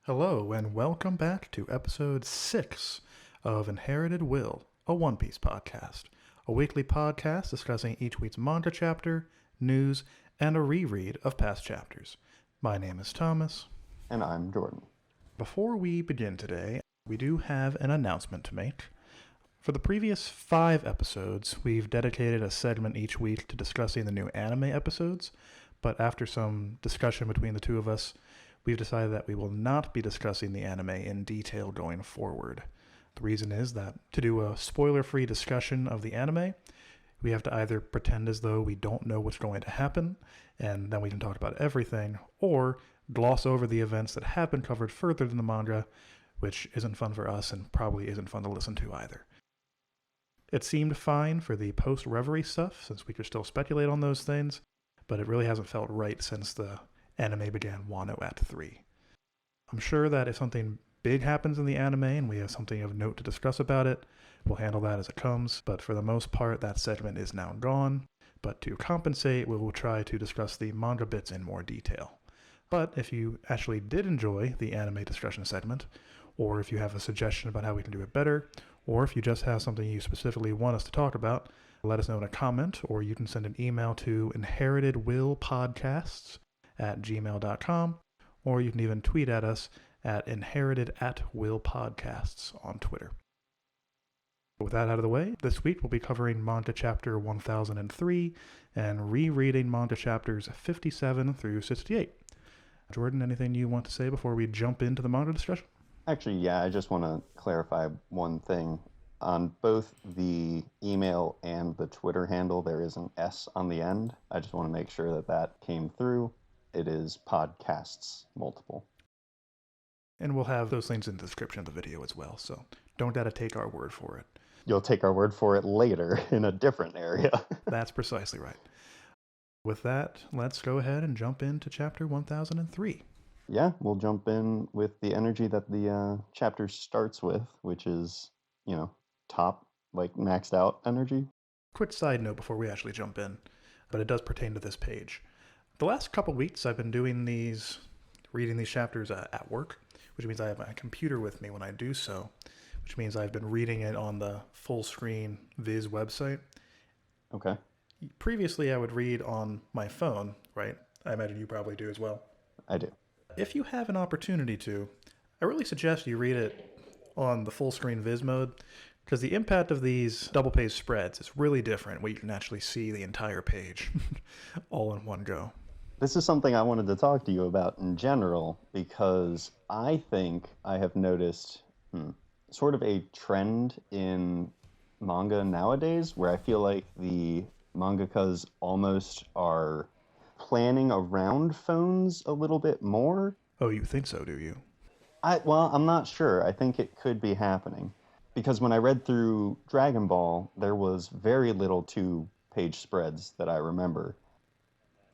Hello, and welcome back to episode 6 of Inherited Will, a One Piece podcast, a weekly podcast discussing each week's manga chapter, news, and a reread of past chapters. My name is Thomas. And I'm Jordan. Before we begin today, we do have an announcement to make. For the previous 5 episodes, we've dedicated a segment each week to discussing the new anime episodes, but after some discussion between the two of us, we've decided that we will not be discussing the anime in detail going forward. The reason is that to do a spoiler-free discussion of the anime, we have to either pretend as though we don't know what's going to happen, and then we can talk about everything, or gloss over the events that have been covered further than the manga, which isn't fun for us and probably isn't fun to listen to either. It seemed fine for the post-Reverie stuff, since we could still speculate on those things, but it really hasn't felt right since the anime began Wano at 3. I'm sure that if something big happens in the anime and we have something of note to discuss about it, we'll handle that as it comes, but for the most part that segment is now gone. But to compensate, we will try to discuss the manga bits in more detail. But if you actually did enjoy the anime discussion segment, or if you have a suggestion about how we can do it better, or if you just have something you specifically want us to talk about, let us know in a comment, or you can send an email to inheritedwillpodcasts@gmail.com, or you can even tweet at us at inheritedwillpodcasts on Twitter. With that out of the way, this week we'll be covering manga chapter 1003 and rereading manga chapters 57 through 68. Jordan, anything you want to say before we jump into the manga discussion? Actually, yeah, I just want to clarify one thing. On both the email and the Twitter handle, there is an S on the end. I just want to make sure that that came through. It is podcasts, multiple. And we'll have those links in the description of the video as well, so don't gotta take our word for it. You'll take our word for it later in a different area. That's precisely right. With that, let's go ahead and jump into chapter 1003. Yeah, we'll jump in with the energy that the chapter starts with, which is, top, maxed out energy. Quick side note before we actually jump in, but it does pertain to this page. The last couple weeks I've been reading these chapters at work, which means I have my computer with me when I do so, which means I've been reading it on the full screen Viz website. Okay. Previously I would read on my phone, right? I imagine you probably do as well. I do. If you have an opportunity to, I really suggest you read it on the full screen Viz mode, because the impact of these double page spreads is really different where you can actually see the entire page all in one go. This is something I wanted to talk to you about in general, because I think I have noticed sort of a trend in manga nowadays where I feel like the mangakas almost are planning around phones a little bit more. Oh, you think so, do you? I'm not sure. I think it could be happening. Because when I read through Dragon Ball, there was very little 2-page spreads that I remember.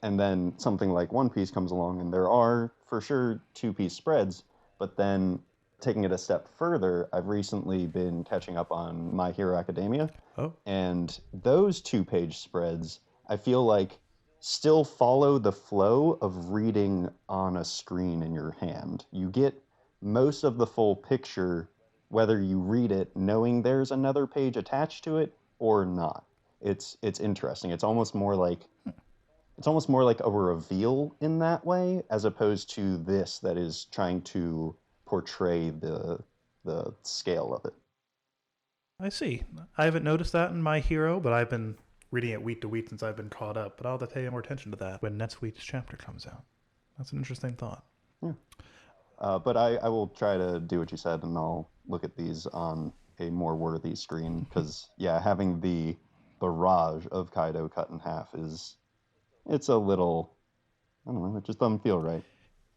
And then something like One Piece comes along, and there are, for sure, 2-piece spreads. But then, taking it a step further, I've recently been catching up on My Hero Academia. Oh. And those 2-page spreads, I feel like, still follow the flow of reading on a screen in your hand. You get most of the full picture whether you read it knowing there's another page attached to it or not. It's interesting. It's almost more like a reveal in that way, as opposed to this that is trying to portray the scale of it. I see. I haven't noticed that in My Hero, but I've been reading it week to week since I've been caught up. But I'll have to pay more attention to that when next week's chapter comes out. That's an interesting thought. Yeah. But I will try to do what you said, and I'll look at these on a more worthy screen, because, yeah, having the barrage of Kaido cut in half it's a little, I don't know, it just doesn't feel right.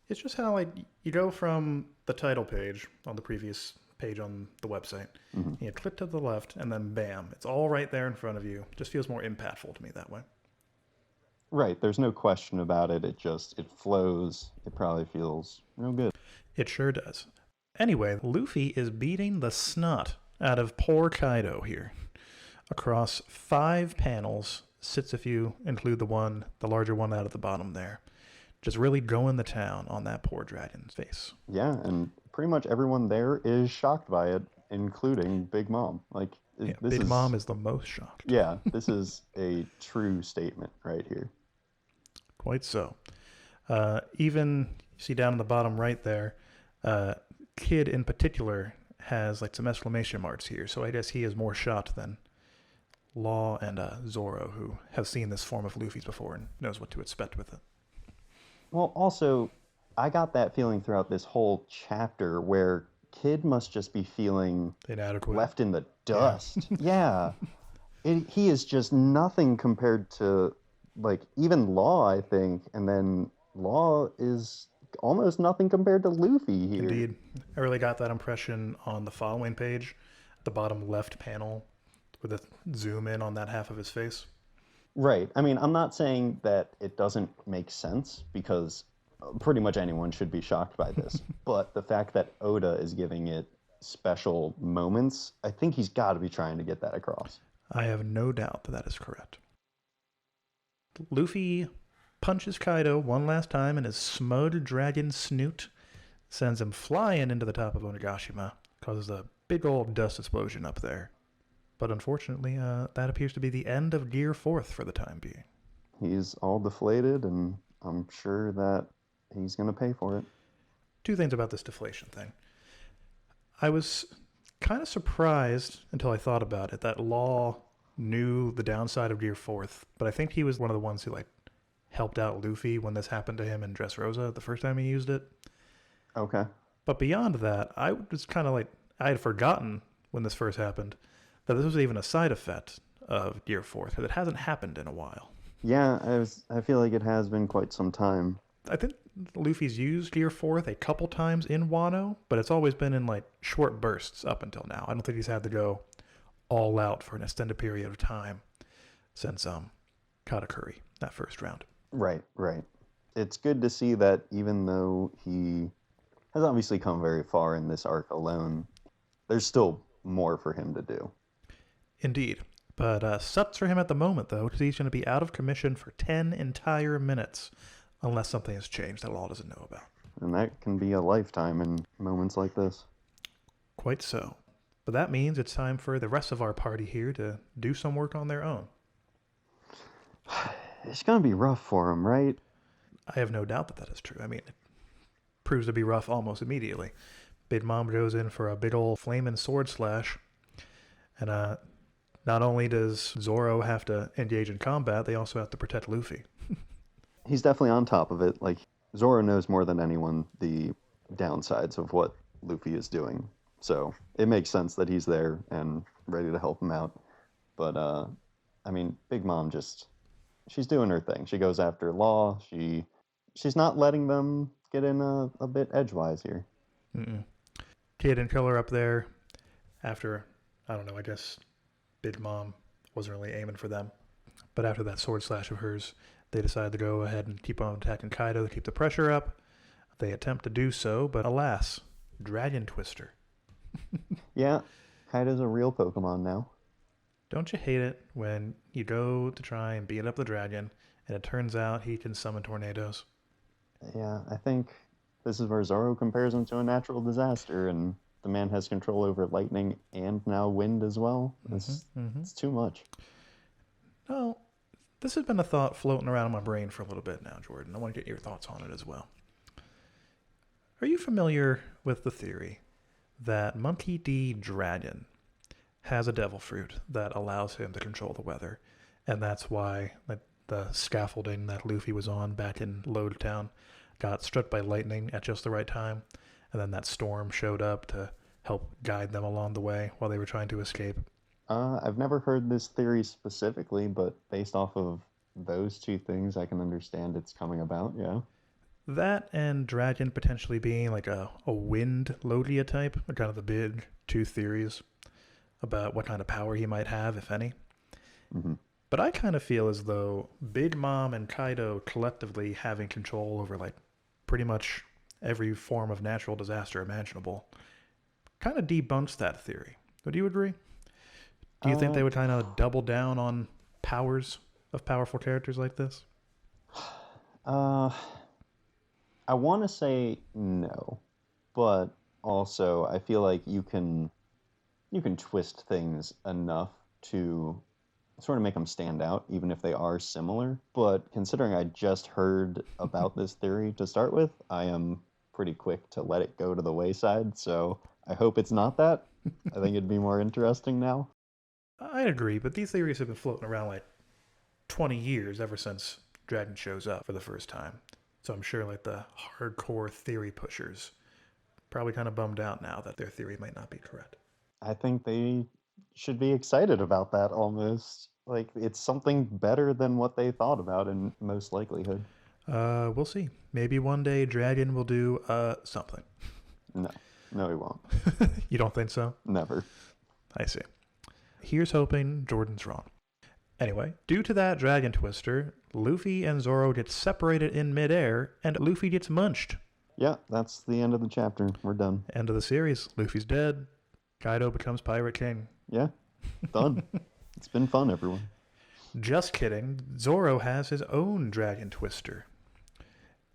It's just how, you go from the title page on the previous page on the website, and you click to the left, and then bam, it's all right there in front of you. It just feels more impactful to me that way. Right, there's no question about it. It flows. It probably feels real good. It sure does. Anyway, Luffy is beating the snot out of poor Kaido here. Across 5 panels, sits if you include the larger one out at the bottom there. just really going to town on that poor dragon's face. Yeah, and pretty much everyone there is shocked by it, including Big Mom. Like, Yeah, this Big is, Mom is the most shocked. yeah, this is a true statement right here. Quite so. Even, you see down in the bottom right there, Kid in particular has like some exclamation marks here, so I guess he is more shocked than Law and Zoro, who have seen this form of Luffy's before and knows what to expect with it. Well, also, I got that feeling throughout this whole chapter where Kid must just be feeling Inadequate. left in the dust. Yeah. He is just nothing compared to, like, even Law, I think. And then Law is almost nothing compared to Luffy here. Indeed. I really got that impression on the following page, the bottom left panel, with a zoom in on that half of his face. Right. I mean, I'm not saying that it doesn't make sense, because pretty much anyone should be shocked by this. But the fact that Oda is giving it special moments, I think he's got to be trying to get that across. I have no doubt that that is correct. Luffy punches Kaido one last time in his smug dragon snoot, sends him flying into the top of Onigashima, causes a big old dust explosion up there. But unfortunately, that appears to be the end of Gear 4th for the time being. He's all deflated, and I'm sure that he's going to pay for it. Two things about this deflation thing. I was kind of surprised until I thought about it that Law knew the downside of Gear 4th, but I think he was one of the ones who like helped out Luffy when this happened to him in Dressrosa the first time he used it. Okay. But beyond that, I was kind of like, I had forgotten when this first happened that this was even a side effect of Gear 4th, because it hasn't happened in a while. Yeah, I feel like it has been quite some time. I think Luffy's used Gear 4th a couple times in Wano, but it's always been in like short bursts up until now. I don't think he's had to go all out for an extended period of time since Katakuri, that first round. Right, right. It's good to see that even though he has obviously come very far in this arc alone, there's still more for him to do. Indeed. But sucks for him at the moment, though, because he's going to be out of commission for 10 entire minutes, unless something has changed that Law doesn't know about. And that can be a lifetime in moments like this. Quite so. But that means it's time for the rest of our party here to do some work on their own. It's going to be rough for him, right? I have no doubt that that is true. I mean, it proves to be rough almost immediately. Big Mom goes in for a big old flaming sword slash, and not only does Zoro have to engage in combat, they also have to protect Luffy. He's definitely on top of it. Like, Zoro knows more than anyone the downsides of what Luffy is doing. So it makes sense that he's there and ready to help him out. But, I mean, Big Mom she's doing her thing. She goes after Law. She's not letting them get in a bit edgewise here. Mm-mm. Kid and Killer up there after, I don't know, I guess Big Mom wasn't really aiming for them. But after that sword slash of hers, they decide to go ahead and keep on attacking Kaido to keep the pressure up. They attempt to do so, but alas, Dragon Twister. Yeah, Kaido's a real Pokemon now. Don't you hate it when you go to try and beat up the dragon, and it turns out he can summon tornadoes? Yeah, I think this is where Zoro compares him to a natural disaster, and the man has control over lightning and now wind as well. It's too much. No, this has been a thought floating around in my brain for a little bit now, Jordan. I want to get your thoughts on it as well. Are you familiar with the theory that Monkey D. Dragon has a devil fruit that allows him to control the weather, and that's why the scaffolding that Luffy was on back in Lode Town got struck by lightning at just the right time, and then that storm showed up to help guide them along the way while they were trying to escape? I've never heard this theory specifically, but based off of those two things, I can understand it's coming about, yeah. That and Dragon potentially being like a wind Logia type are kind of the big two theories about what kind of power he might have, if any. Mm-hmm. But I kind of feel as though Big Mom and Kaido collectively having control over like pretty much every form of natural disaster imaginable kind of debunks that theory. Would you agree? Do you think they would kind of double down on powers of powerful characters like this? I want to say no, but also I feel like you can twist things enough to sort of make them stand out, even if they are similar. But considering I just heard about this theory to start with, I am pretty quick to let it go to the wayside. So I hope it's not that. I think it'd be more interesting now. I'd agree, but these theories have been floating around like 20 years ever since Dragon shows up for the first time. So I'm sure like the hardcore theory pushers probably kind of bummed out now that their theory might not be correct. I think they should be excited about that almost. Like it's something better than what they thought about in most likelihood. We'll see. Maybe one day Dragon will do something. No, no, he won't. You don't think so? Never. I see. Here's hoping Jordan's wrong. Anyway, due to that Dragon Twister, Luffy and Zoro get separated in midair, and Luffy gets munched. Yeah, that's the end of the chapter. We're done. End of the series. Luffy's dead. Kaido becomes Pirate King. Yeah, done. It's been fun, everyone. Just kidding. Zoro has his own Dragon Twister.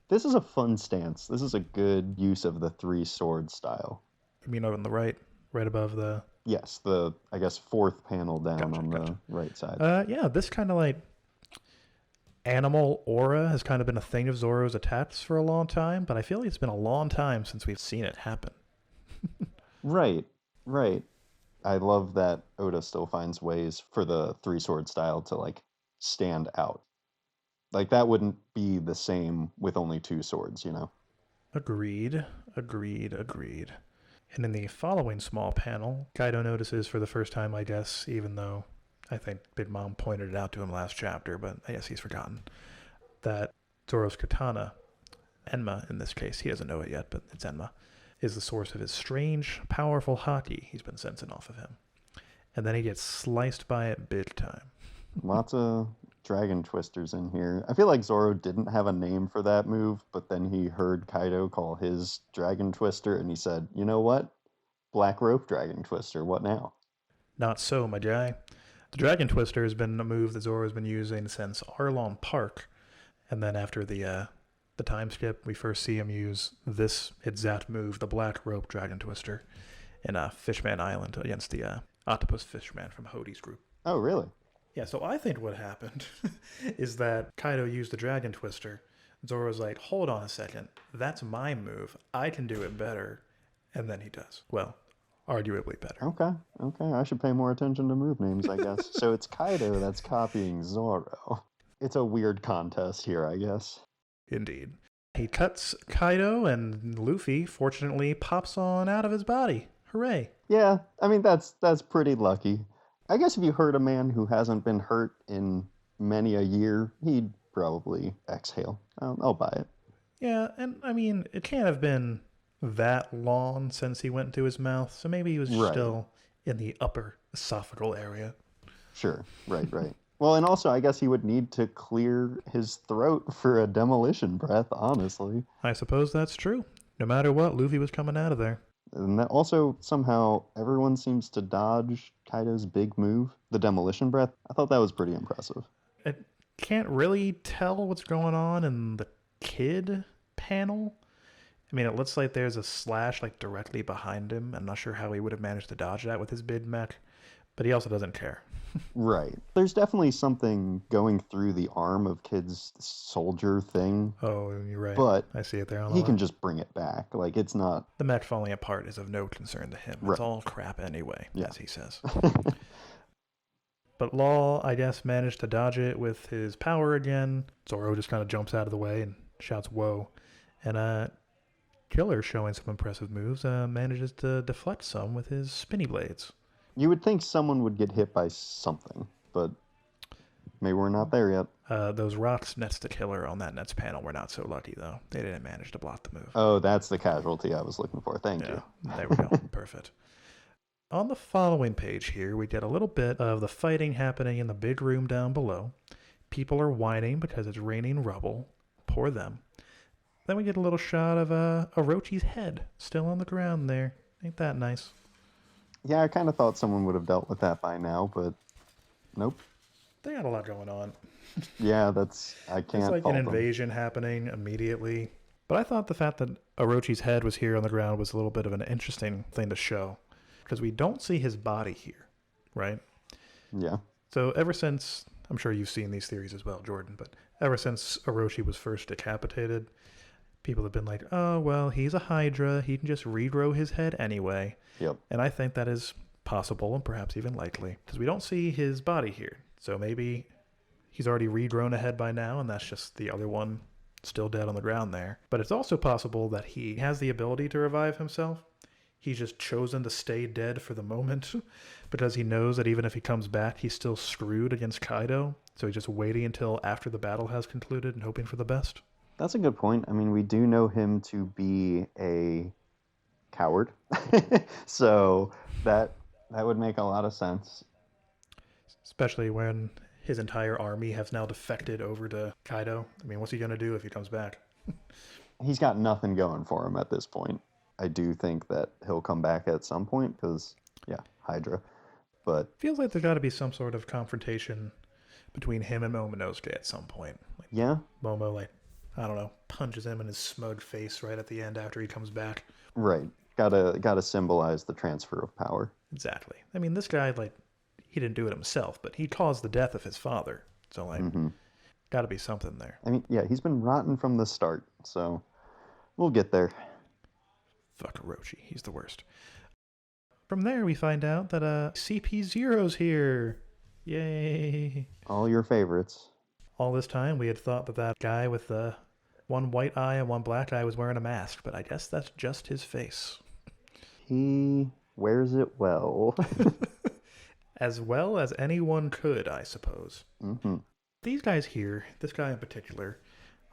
This is a fun stance. This is a good use of the three sword style. You mean on the right above the... Yes, I guess fourth panel down on the right side. Yeah, this kind of like animal aura has kind of been a thing of Zoro's attacks for a long time, but I feel like it's been a long time since we've seen it happen. Right. I love that Oda still finds ways for the three sword style to like stand out. Like that wouldn't be the same with only two swords, you know? Agreed. And in the following small panel, Kaido notices for the first time, I guess, even though I think Big Mom pointed it out to him last chapter, but I guess he's forgotten, that Zoro's katana, Enma in this case, he doesn't know it yet, but it's Enma, is the source of his strange, powerful haki he's been sensing off of him. And then he gets sliced by it big time. Lots of dragon twisters in here. I feel like Zoro didn't have a name for that move, but then he heard Kaido call his dragon twister, and he said, you know what? Black rope dragon twister, what now? Not so, my guy. The dragon twister has been a move that Zoro has been using since Arlong Park. And then after the time skip, we first see him use this exact move, the black rope dragon twister, in Fishman Island against the octopus fishman from Hody's group. Oh, really? Yeah, so I think what happened is that Kaido used the dragon twister. Zoro's like, hold on a second, that's my move. I can do it better. And then he does. Well, arguably better. Okay. I should pay more attention to move names, I guess. So it's Kaido that's copying Zoro. It's a weird contest here, I guess. Indeed. He cuts Kaido, and Luffy, fortunately, pops on out of his body. Hooray. Yeah, I mean, that's pretty lucky. I guess if you hurt a man who hasn't been hurt in many a year, he'd probably exhale. I'll buy it. Yeah, and I mean, it can't have been that long since he went into his mouth, so maybe he was still in the upper esophageal area. Sure, right. Well, and also, I guess he would need to clear his throat for a demolition breath, honestly. I suppose that's true. No matter what, Luffy was coming out of there. And that also, somehow, everyone seems to dodge Kaido's big move, the demolition breath. I thought that was pretty impressive. I can't really tell what's going on in the kid panel. I mean, it looks like there's a slash like directly behind him. I'm not sure how he would have managed to dodge that with his big mech, but he also doesn't care. Right. There's definitely something going through the arm of Kid's soldier thing. Oh, you're right. But I see it there. He can just bring it back. Like, it's not... The mech falling apart is of no concern to him. Right. It's all crap anyway, yeah. as he says. But Law, I guess, managed to dodge it with his power again. Zoro just kind of jumps out of the way and shouts, whoa. And Killer, showing some impressive moves, manages to deflect some with his spinny blades. You would think someone would get hit by something, but maybe we're not there yet. Those rocks next to Killer on that Nets panel were not so lucky, though. They didn't manage to block the move. Oh, that's the casualty I was looking for. Thank you. There we go. Perfect. On the following page here, we get a little bit of the fighting happening in the big room down below. People are whining because it's raining rubble. Poor them. Then we get a little shot of Orochi's head still on the ground there. Ain't that nice? Yeah, I kind of thought someone would have dealt with that by now, but nope. They got a lot going on. Yeah, I can't It's like fault an them. invasion happening immediately, But I thought the fact that Orochi's head was here on the ground was a little bit of an interesting thing to show, because we don't see his body here, right? Yeah. So ever since, I'm sure you've seen these theories as well, Jordan, but ever since Orochi was first decapitated, people have been like, oh, well, he's a Hydra. He can just regrow his head anyway. Yep. And I think that is possible and perhaps even likely, because we don't see his body here. So maybe he's already regrown a head by now, and that's just the other one still dead on the ground there. But it's also possible that he has the ability to revive himself. He's just chosen to stay dead for the moment because he knows that even if he comes back, he's still screwed against Kaido. So he's just waiting until after the battle has concluded and hoping for the best. That's a good point. I mean, we do know him to be a coward. So that would make a lot of sense. Especially when his entire army has now defected over to Kaido. I mean, what's he going to do if he comes back? He's got nothing going for him at this point. I do think that he'll come back at some point because, yeah, Hydra. But feels like there's got to be some sort of confrontation between him and Momonosuke at some point. Like, yeah. Momo, like, I don't know, punches him in his smug face right at the end after he comes back. Right. Gotta symbolize the transfer of power. Exactly. I mean, this guy, like, he didn't do it himself, but he caused the death of his father. So, like, gotta be something there. I mean, yeah, he's been rotten from the start, so we'll get there. Fuck Orochi. He's the worst. From there, we find out that CP0's here. Yay. All your favorites. All this time, we had thought that that guy with the one white eye and one black eye was wearing a mask, but I guess that's just his face. He wears it well. As well as anyone could, I suppose. Mm-hmm. These guys here, this guy in particular,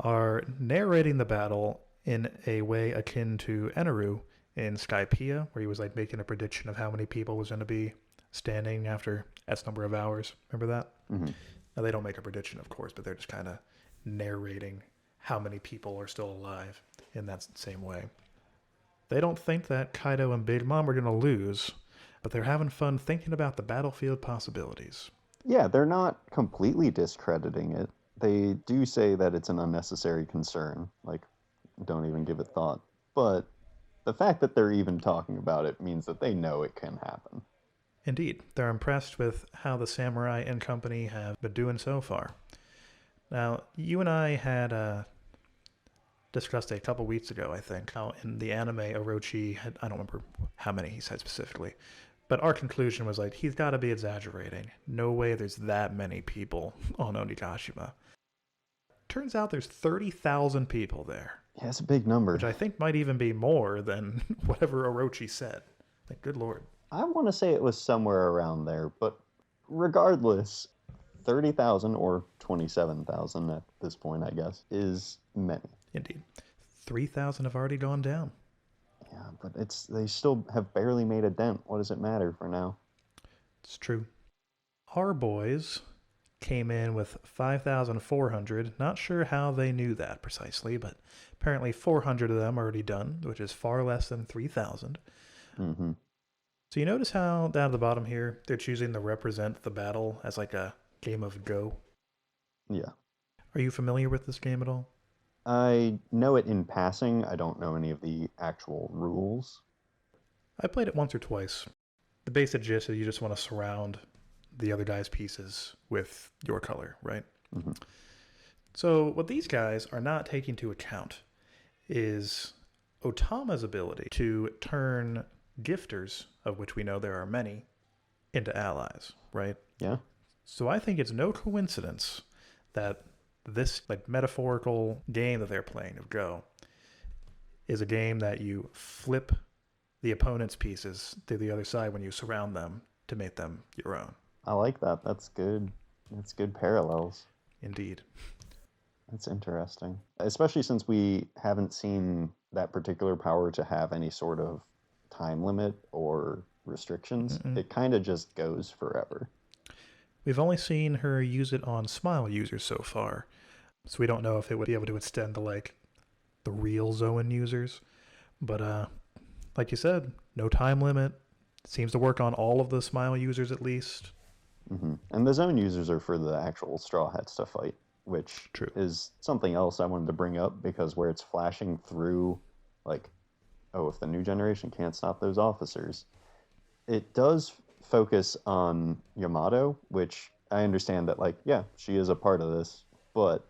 are narrating the battle in a way akin to Eneru in Skypiea, where he was like making a prediction of how many people was going to be standing after X number of hours. Remember that? Mm-hmm. Now, they don't make a prediction, of course, but they're just kind of narrating how many people are still alive in that same way. They don't think that Kaido and Big Mom are going to lose, but they're having fun thinking about the battlefield possibilities. Yeah, they're not completely discrediting it. They do say that it's an unnecessary concern. Like, don't even give it thought. But the fact that they're even talking about it means that they know it can happen. Indeed. They're impressed with how the samurai and company have been doing so far. Now, you and I had discussed a couple weeks ago, I think, how in the anime Orochi had, I don't remember how many he said specifically, but our conclusion was like, he's got to be exaggerating. No way there's that many people on Onigashima. Turns out there's 30,000 people there. Yeah, it's a big number. Which I think might even be more than whatever Orochi said. Like, good lord. I want to say it was somewhere around there, but regardless, 30,000 or 27,000 at this point, I guess, is many. Indeed. 3,000 have already gone down. Yeah, but they still have barely made a dent. What does it matter for now? It's true. Our boys came in with 5,400. Not sure how they knew that precisely, but apparently 400 of them already done, which is far less than 3,000. Mm-hmm. So you notice how down at the bottom here, they're choosing to represent the battle as like a game of Go? Yeah. Are you familiar with this game at all? I know it in passing. I don't know any of the actual rules. I played it once or twice. The basic gist is you just want to surround the other guy's pieces with your color, right? Mm-hmm. So what these guys are not taking into account is Otama's ability to turn gifters, of which we know there are many, into allies, right? Yeah. So I think it's no coincidence that this like metaphorical game that they're playing of Go is a game that you flip the opponent's pieces to the other side when you surround them to make them your own. I like that. That's good. That's good parallels. Indeed. That's interesting. Especially since we haven't seen that particular power to have any sort of time limit or restrictions. Mm-mm. It kind of just goes forever. We've only seen her use it on Smile users so far, so we don't know if it would be able to extend to like the real Zoan users. But like you said, no time limit. Seems to work on all of the Smile users at least. Mm-hmm. And the zone users are for the actual Straw Hats to fight, which True. is something else I wanted to bring up, because where it's flashing through, like, oh, if the new generation can't stop those officers, it does focus on Yamato, which I understand that, like, yeah, she is a part of this, but,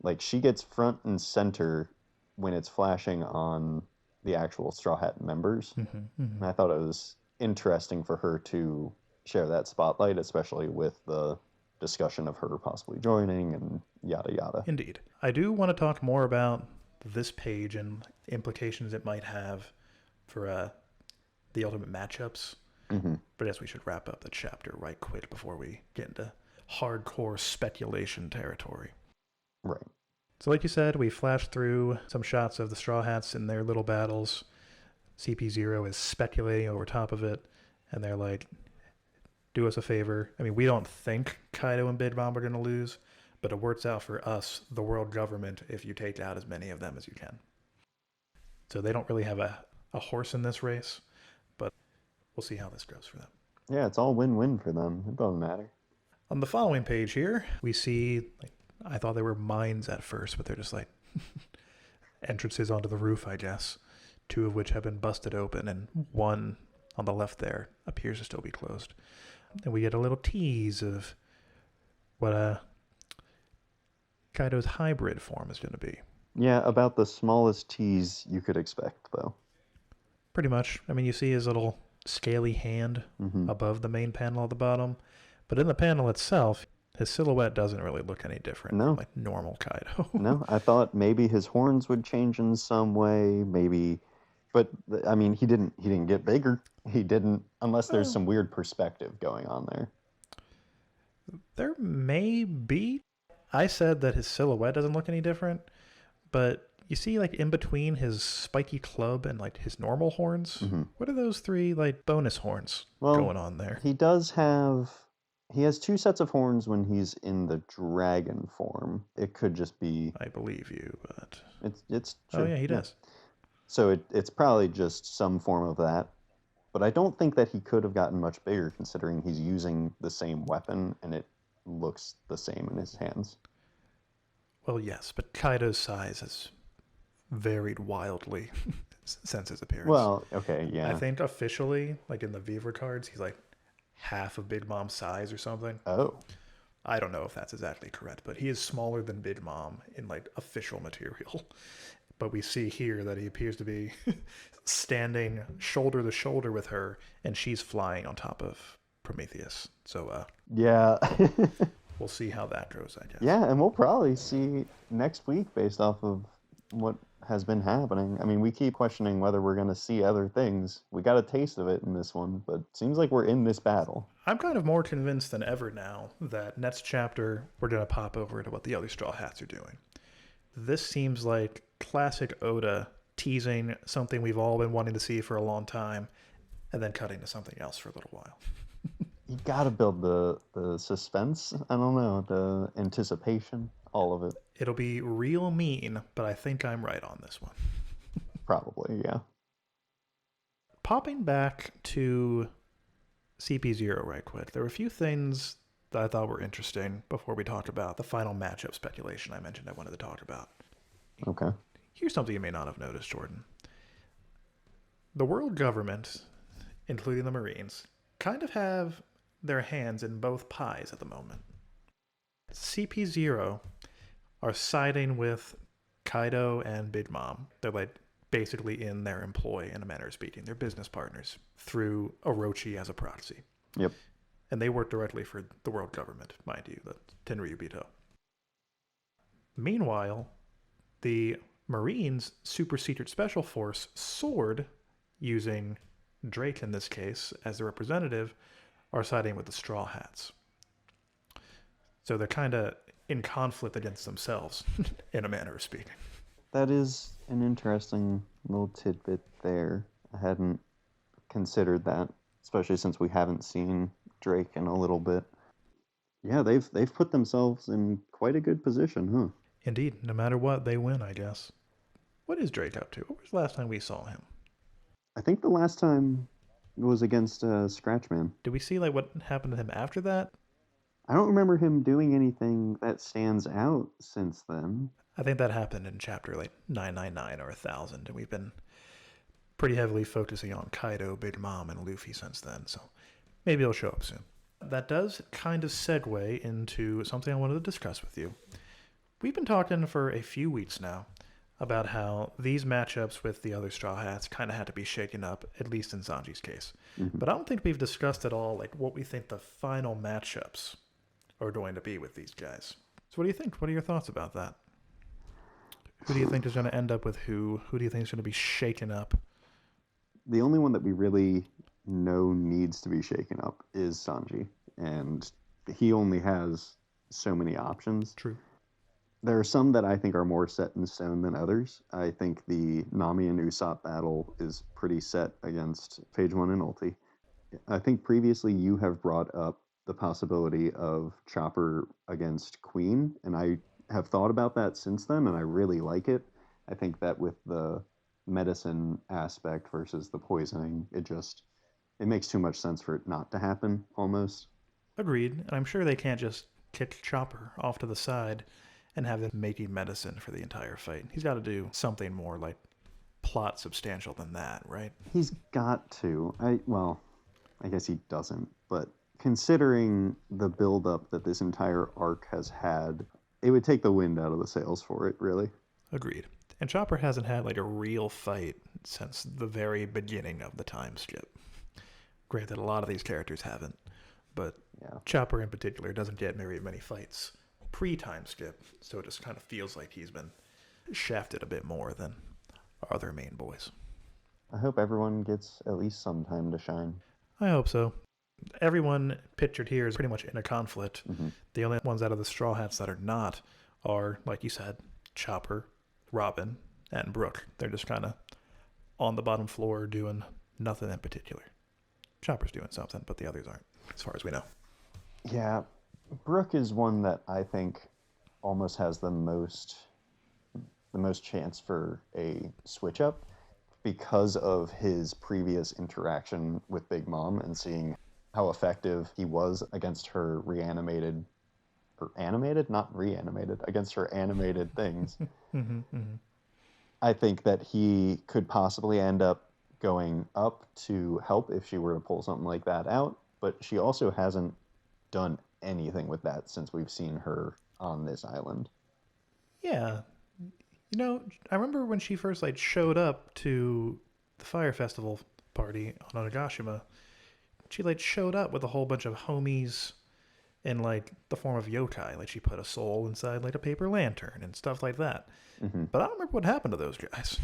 like, she gets front and center when it's flashing on the actual Straw Hat members. And I thought it was interesting for her to share that spotlight, especially with the discussion of her possibly joining and yada yada. Indeed. I do want to talk more about this page and implications it might have for the ultimate matchups. But I guess we should wrap up the chapter right quick before we get into hardcore speculation territory. Right. So like you said, we flashed through some shots of the Straw Hats in their little battles. CP0 is speculating over top of it, and they're like, do us a favor. I mean, we don't think Kaido and Big Mom are going to lose, but it works out for us, the world government, if you take out as many of them as you can. So they don't really have a horse in this race, but we'll see how this goes for them. Yeah, it's all win-win for them. It doesn't matter. On the following page here, we see, like, I thought they were mines at first, but they're just like entrances onto the roof, I guess. 2 of which have been busted open, and one on the left there appears to still be closed. And we get a little tease of what Kaido's hybrid form is going to be. Yeah, about the smallest tease you could expect, though. Pretty much. I mean, you see his little scaly hand above the main panel at the bottom, but in the panel itself, his silhouette doesn't really look any different from like normal Kaido. No, I thought maybe his horns would change in some way, maybe, but I mean, he didn't get bigger. He didn't, unless there's some weird perspective going on there. There may be. I said that his silhouette doesn't look any different, but you see, like, in between his spiky club and, like, his normal horns, what are those 3, like, bonus horns going on there? He has 2 sets of horns when he's in the dragon form. It could just be... I believe you, but... It's true. Oh, yeah, he does. So it's probably just some form of that. But I don't think that he could have gotten much bigger, considering he's using the same weapon, and it looks the same in his hands. Well, yes, but Kaido's size has varied wildly since his appearance. Well, okay, yeah. I think officially, like in the Viva cards, he's like half of Big Mom's size or something. Oh. I don't know if that's exactly correct, but he is smaller than Big Mom in, like, official material. But we see here that he appears to be standing shoulder to shoulder with her, and she's flying on top of Prometheus. So, yeah. We'll see how that goes, I guess. Yeah, and we'll probably see next week based off of what has been happening. I mean, we keep questioning whether we're going to see other things. We got a taste of it in this one, but it seems like we're in this battle. I'm kind of more convinced than ever now that next chapter we're going to pop over to what the other Straw Hats are doing. This seems like classic Oda teasing something we've all been wanting to see for a long time, and then cutting to something else for a little while. You gotta build the suspense. I don't know, the anticipation, all of it. It'll be real mean, but I think I'm right on this one. Probably, yeah. Popping back to CP0 right quick, there were a few things that I thought were interesting before we talked about the final matchup speculation I mentioned I wanted to talk about. Okay. Here's something you may not have noticed, Jordan. The world government, including the Marines, kind of have their hands in both pies at the moment. CP0 are siding with Kaido and Big Mom. They're like basically in their employ, in a manner of speaking. They're business partners through Orochi as a proxy. Yep. And they work directly for the world government, mind you, the Tenryubito. Meanwhile, the Marines' super secret special force, SWORD, using Drake in this case as the representative, are siding with the Straw Hats. So they're kind of in conflict against themselves, in a manner of speaking. That is an interesting little tidbit there. I hadn't considered that, especially since we haven't seen Drake in a little bit. Yeah, they've put themselves in quite a good position, huh? Indeed. No matter what, they win, I guess. What is Drake up to? What was the last time we saw him? I think the last time was against Scratchman. Did we see like what happened to him after that? I don't remember him doing anything that stands out since then. I think that happened in chapter like 999 or 1000, and we've been pretty heavily focusing on Kaido, Big Mom, and Luffy since then, so maybe he'll show up soon. That does kind of segue into something I wanted to discuss with you. We've been talking for a few weeks now about how these matchups with the other Straw Hats kind of had to be shaken up, at least in Sanji's case. Mm-hmm. But I don't think we've discussed at all like what we think the final matchups are going to be with these guys. So what do you think? What are your thoughts about that? Who do you think is going to end up with who? Who do you think is going to be shaken up? The only one that we really know needs to be shaken up is Sanji, and he only has so many options. True. There are some that I think are more set in stone than others. I think the Nami and Usopp battle is pretty set against Page 1 and Ulti. I think previously you have brought up the possibility of Chopper against Queen, and I have thought about that since then, and I really like it. I think that with the medicine aspect versus the poisoning, it makes too much sense for it not to happen, almost. Agreed. And I'm sure they can't just kick Chopper off to the side and have him making medicine for the entire fight. He's got to do something more like plot substantial than that, right? He's got to. I guess he doesn't, but considering the buildup that this entire arc has had, it would take the wind out of the sails for it, really. Agreed. And Chopper hasn't had like a real fight since the very beginning of the time skip. Granted, a lot of these characters haven't, but Yeah. Chopper in particular doesn't get very many fights pre-time skip, so it just kind of feels like he's been shafted a bit more than our other main boys. I hope everyone gets at least some time to shine. I hope so. Everyone pictured here is pretty much in a conflict. Mm-hmm. The only ones out of the Straw Hats that are not are, like you said, Chopper, Robin, and Brook. They're just kind of on the bottom floor doing nothing in particular. Chopper's doing something, but the others aren't, as far as we know. Yeah, Brook is one that I think almost has the most chance for a switch up because of his previous interaction with Big Mom and seeing how effective he was against her against her animated things. Mm-hmm, mm-hmm. I think that he could possibly end up going up to help if she were to pull something like that out, but she also hasn't done anything with that since we've seen her on this island. Yeah. You know, I remember when she first showed up to the Fire Festival party on Onigashima, she showed up with a whole bunch of homies in the form of yokai. She put a soul inside a paper lantern and stuff like that. Mm-hmm. But I don't remember what happened to those guys.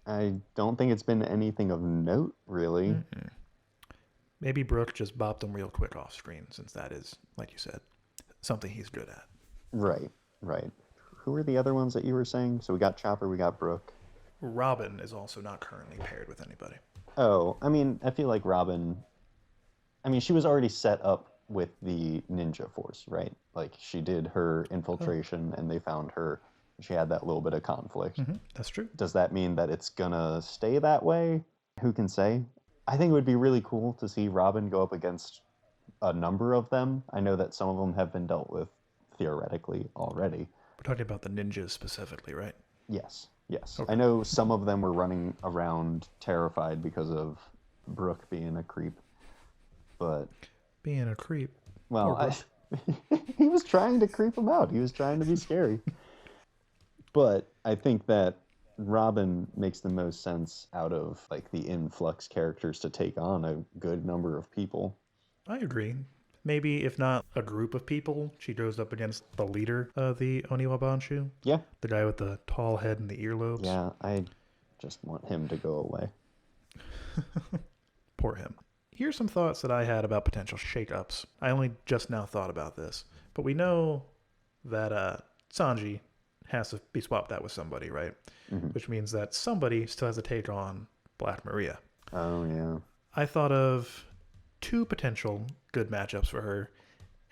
I don't think it's been anything of note, really. Mm-mm. Maybe Brook just bopped them real quick off screen, since that is, like you said, something he's good at. Right. Who are the other ones that you were saying? So we got Chopper, we got Brook. Robin is also not currently paired with anybody. Oh, I feel like Robin... she was already set up with the ninja force, right? She did her infiltration and they found her. She had that little bit of conflict. Mm-hmm. That's true. Does that mean that it's gonna stay that way? Who can say? I think it would be really cool to see Robin go up against a number of them. I know that some of them have been dealt with theoretically already. We're talking about the ninjas specifically, right? Yes. Okay. I know some of them were running around terrified because of Brook being a creep, but... Being a creep. Well, he was trying to creep him out. He was trying to be scary. But I think that Robin makes the most sense out of the influx characters to take on a good number of people. I agree. Maybe if not a group of people, she goes up against the leader of the Oniwa Banshu. Yeah. The guy with the tall head and the earlobes. Yeah, I just want him to go away. Poor him. Here's some thoughts that I had about potential shakeups. I only just now thought about this. But we know that Sanji has to be swapped out with somebody, right? Mm-hmm. Which means that somebody still has to take on Black Maria. Oh, yeah. I thought of two potential good matchups for her,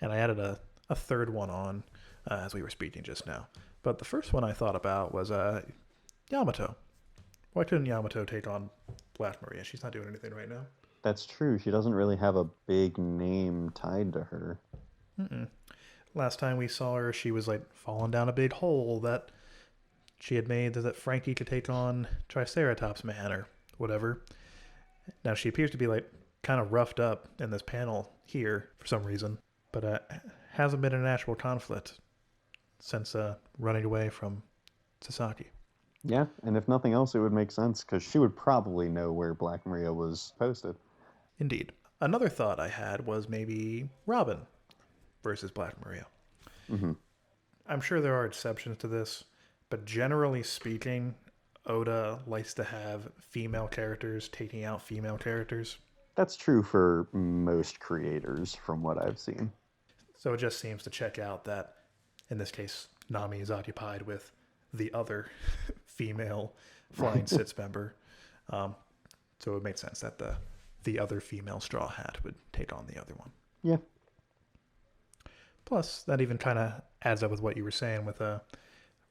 and I added a third one on as we were speaking just now. But the first one I thought about was Yamato. Why couldn't Yamato take on Black Maria? She's not doing anything right now. That's true. She doesn't really have a big name tied to her. Mm-mm. Last time we saw her, she was like falling down a big hole that she had made that Frankie could take on Triceratops Man or whatever. Now she appears to be like kind of roughed up in this panel here for some reason, but hasn't been an actual conflict since running away from Sasaki. Yeah, and if nothing else, it would make sense because she would probably know where Black Maria was posted. Indeed. Another thought I had was maybe Robin versus Black Maria. Mm-hmm. I'm sure there are exceptions to this, but generally speaking, Oda likes to have female characters taking out female characters. That's true for most creators, from what I've seen. So it just seems to check out that, in this case, Nami is occupied with the other female Flying Sits member. So it makes sense that the other female Straw Hat would take on the other one. Yeah. Plus, that even kind of adds up with what you were saying with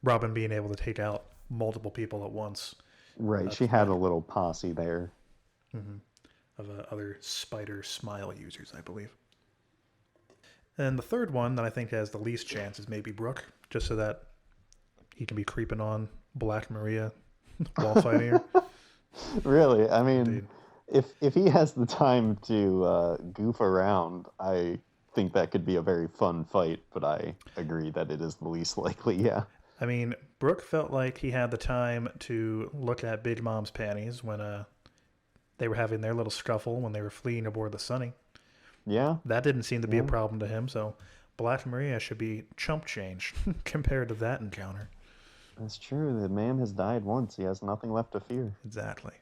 Robin being able to take out multiple people at once. Right, she had a little posse there. Mm-hmm. Of other spider smile users, I believe. And the third one that I think has the least chance is maybe Brook, just so that he can be creeping on Black Maria while fighting her. Really? I mean, Indeed. if he has the time to goof around, I think that could be a very fun fight, but I agree that it is the least likely, yeah. I mean, Brook felt like he had the time to look at Big Mom's panties when they were having their little scuffle when they were fleeing aboard the Sunny. Yeah. That didn't seem to be a problem to him, so Black Maria should be chump change compared to that encounter. That's true. The man has died once. He has nothing left to fear. Exactly.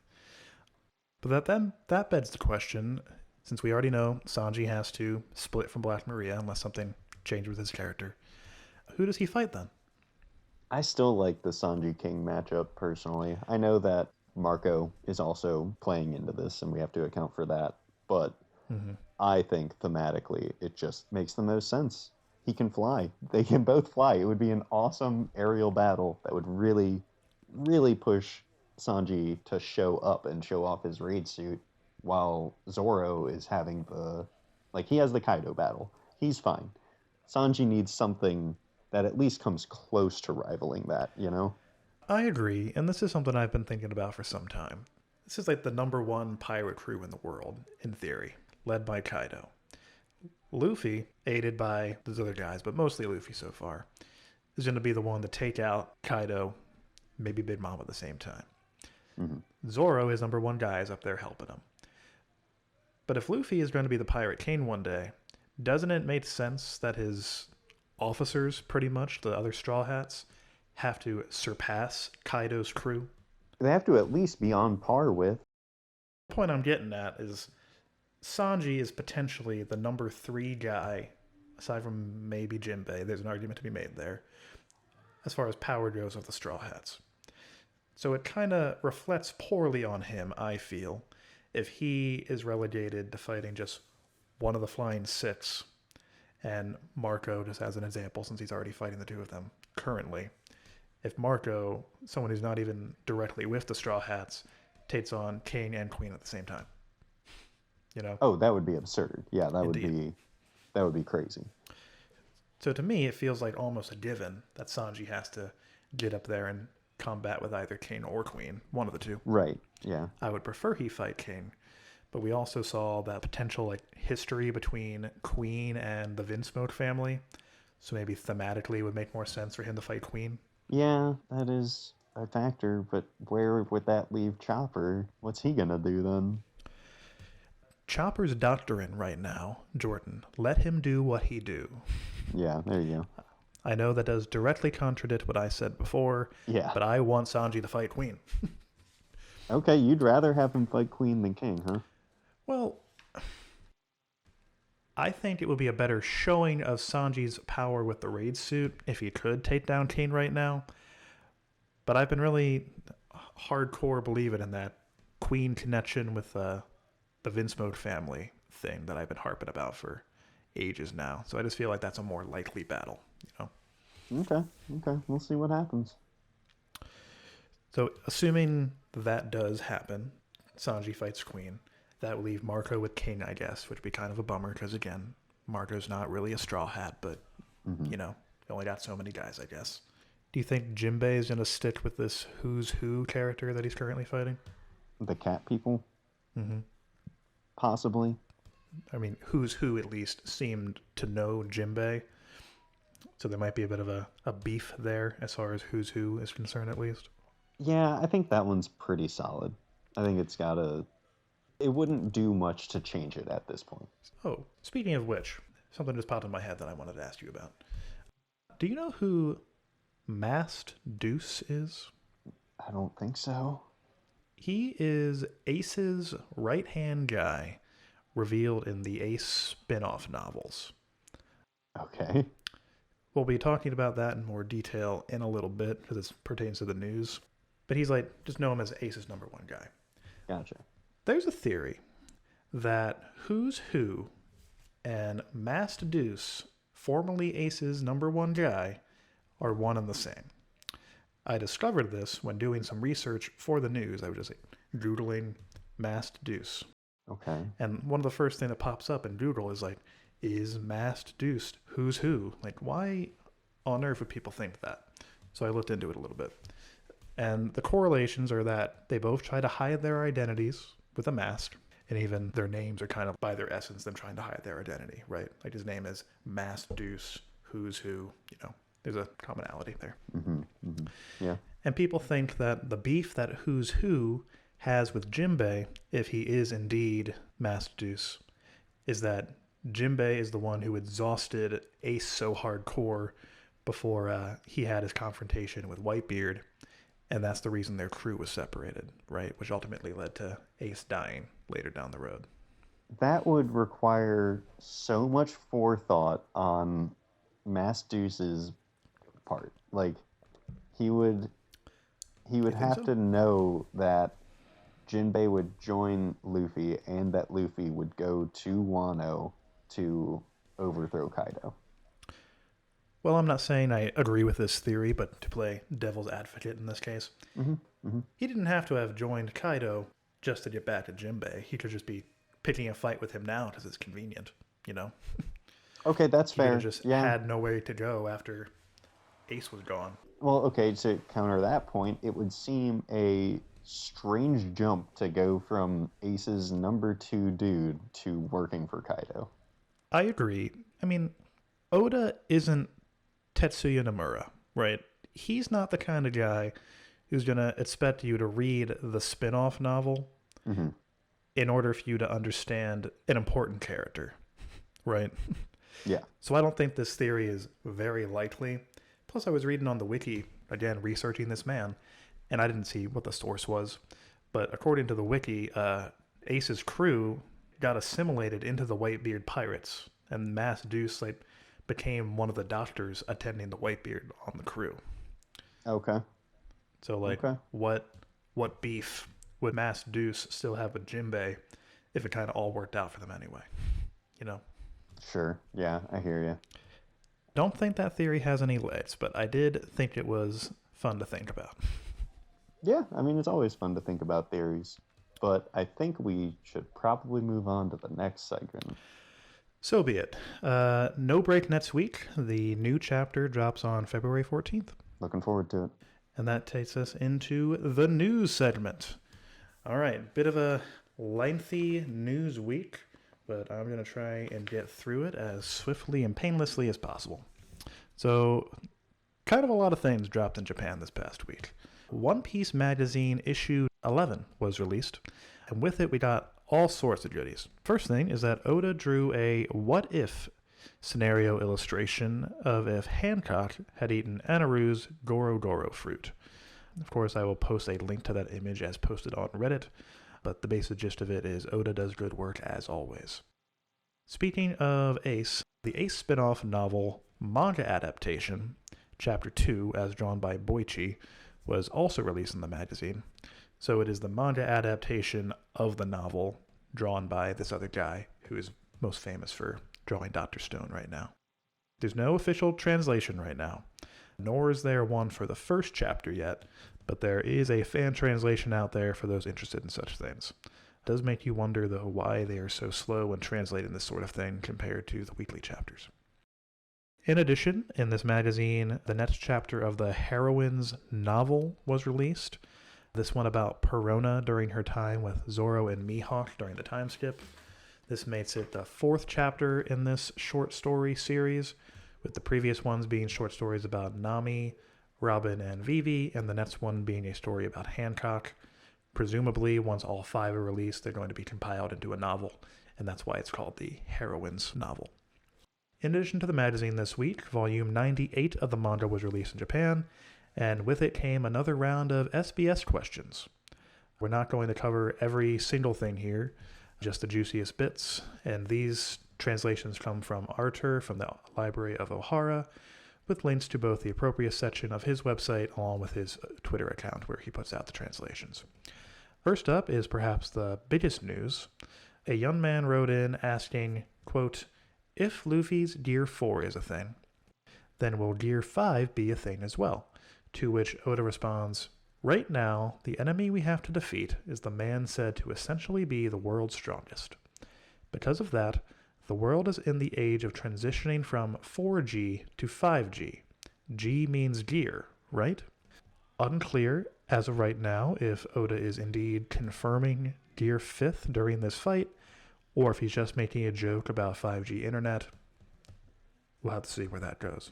But that begs the question, since we already know Sanji has to split from Black Maria unless something changes with his character, who does he fight then? I still like the Sanji King matchup personally. I know that Marco is also playing into this and we have to account for that, but I think thematically it just makes the most sense. He can fly. They can both fly. It would be an awesome aerial battle that would really, really push Sanji to show up and show off his raid suit while Zoro is having he has the Kaido battle. He's fine. Sanji needs something that at least comes close to rivaling that, you know? I agree, and this is something I've been thinking about for some time. This is like the number one pirate crew in the world, in theory, led by Kaido. Luffy, aided by those other guys, but mostly Luffy so far, is going to be the one to take out Kaido, maybe Big Mom at the same time. Mm-hmm. Zoro, his number one guy, is up there helping him. But if Luffy is going to be the Pirate King one day, doesn't it make sense that his officers, pretty much, the other Straw Hats, have to surpass Kaido's crew? They have to at least be on par with. The point I'm getting at is Sanji is potentially the number 3 guy, aside from maybe Jinbei. There's an argument to be made there, as far as power goes of the Straw Hats. So it kind of reflects poorly on him, I feel, if he is relegated to fighting just one of the Flying Six, and Marco, just as an example, since he's already fighting the two of them currently, if Marco, someone who's not even directly with the Straw Hats, takes on King and Queen at the same time. You know? Oh, that would be absurd. Yeah, that Indeed. would be crazy. So to me, it feels like almost a given that Sanji has to get up there and combat with either King or Queen, one of the two. Right, yeah. I would prefer he fight King, but we also saw that potential history between Queen and the Vinsmoke family, so maybe thematically it would make more sense for him to fight Queen. Yeah, that is a factor, but where would that leave Chopper? What's he gonna do then? Chopper's doctrine right now, Jordan, let him do what he do. Yeah, there you go. I know that does directly contradict what I said before, Yeah. but I want Sanji to fight Queen. Okay, you'd rather have him fight Queen than King, huh? Well, I think it would be a better showing of Sanji's power with the raid suit if he could take down King right now. But I've been really hardcore believing in that Queen connection with the Vinsmoke family thing that I've been harping about for ages now. So I just feel like that's a more likely battle, you know? Okay. We'll see what happens. So assuming that does happen, Sanji fights Queen, that would leave Marco with King, I guess, which would be kind of a bummer because, again, Marco's not really a straw hat, but, Hmm. you know, you only got so many guys, I guess. Do you think Jinbei is going to stick with this Who's Who character that he's currently fighting? The cat people, Mm-hmm. possibly. I mean, Who's Who at least seemed to know Jinbei, so there might be a bit of a beef there as far as Who's Who is concerned, at least. Yeah, I think that one's pretty solid. I think it's got a. It wouldn't do much to change it at this point. Oh, speaking of which, something just popped in my head that I wanted to ask you about. Do you know who Masked Deuce is? I don't think so. He is Ace's right-hand guy, revealed in the Ace spin-off novels. Okay. We'll be talking about that in more detail in a little bit because it pertains to the news. But he's like, just know him as Ace's number one guy. Gotcha. There's a theory that Who's Who and Masked Deuce, formerly Ace's number one guy, are one and the same. I discovered this when doing some research for the news. I was just like, Googling Masked Deuce. Okay. And one of the first things that pops up in Google is like, is Masked Deuce Who's Who? Like, why on earth would people think that? So I looked into it a little bit. And the correlations are that they both try to hide their identities with a mask. And even their names are kind of, by their essence, them trying to hide their identity, right? Like his name is Masked Deuce, Who's Who, you know. There's a commonality there. Mm-hmm. Mm-hmm. Yeah. And people think that the beef that Who's Who has with Jinbei, if he is indeed Masked Deuce, is that Jinbei is the one who exhausted Ace so hardcore before he had his confrontation with Whitebeard. And that's the reason their crew was separated, right? Which ultimately led to Ace dying later down the road. That would require so much forethought on Deuce's part. Like he would have so? to know that Jinbei would join Luffy and that Luffy would go to Wano to overthrow Kaido. Well, I'm not saying I agree with this theory, but to play devil's advocate in this case, Mm-hmm. Mm-hmm. he didn't have to have joined Kaido just to get back to Jinbei. He could just be picking a fight with him now because it's convenient, you know? Okay, that's He could fair. have just Yeah. had nowhere to go after Ace was gone. Well, okay, to counter that point, it would seem a strange jump to go from Ace's number 2 dude to working for Kaido. I agree. I mean, Oda isn't Tetsuya Nomura, right? He's not the kind of guy who's going to expect you to read the spin-off novel Mm-hmm. in order for you to understand an important character, right? Yeah. So I don't think this theory is very likely. Plus, I was reading on the wiki, again, researching this man, and I didn't see what the source was. But according to the wiki, Ace's crew got assimilated into the Whitebeard pirates, and Masked Deuce became one of the doctors attending the Whitebeard on the crew. Okay. So Okay. what beef would Masked Deuce still have with Jinbei if it kind of all worked out for them anyway? You know? Sure. Yeah, I hear you. Don't think that theory has any legs, but I did think it was fun to think about. Yeah, I mean, it's always fun to think about theories, but I think we should probably move on to the next segment. So be it. No break next week. The new chapter drops on February 14th. Looking forward to it. And that takes us into the news segment. All right, bit of a lengthy news week, but I'm going to try and get through it as swiftly and painlessly as possible. So, kind of a lot of things dropped in Japan this past week. One Piece magazine issue 11 was released, and with it we got all sorts of goodies. First thing is that Oda drew a what-if scenario illustration of if Hancock had eaten Anaru's Goro Goro fruit. Of course, I will post a link to that image as posted on Reddit, but the basic gist of it is Oda does good work as always. Speaking of Ace, the Ace spin-off novel manga adaptation, Chapter 2, as drawn by Boichi, was also released in the magazine. So it is the manga adaptation of the novel drawn by this other guy who is most famous for drawing Dr. Stone right now. There's no official translation right now, nor is there one for the first chapter yet, but there is a fan translation out there for those interested in such things. does make you wonder, though, why they are so slow in translating this sort of thing compared to the weekly chapters. In addition, in this magazine, the next chapter of the heroine's novel was released. This one about Perona during her time with Zoro and Mihawk during the time skip. This makes it the 4th chapter in this short story series, with the previous ones being short stories about Nami, Robin, and Vivi, and the next one being a story about Hancock. Presumably, once all 5 are released, they're going to be compiled into a novel, and that's why it's called the heroine's novel. In addition to the magazine this week, volume 98 of the manga was released in Japan, and with it came another round of SBS questions. We're not going to cover every single thing here, just the juiciest bits, and these translations come from Arthur from the Library of Ohara, with links to both the appropriate section of his website along with his Twitter account where he puts out the translations. First up is perhaps the biggest news. A young man wrote in asking, quote, "If Luffy's Gear 4 is a thing, then will Gear 5 be a thing as well?" To which Oda responds, "Right now, the enemy we have to defeat is the man said to essentially be the world's strongest. Because of that, the world is in the age of transitioning from 4G to 5G. G means gear, right?" Unclear, as of right now, if Oda is indeed confirming Gear 5th during this fight, or if he's just making a joke about 5G internet. We'll have to see where that goes.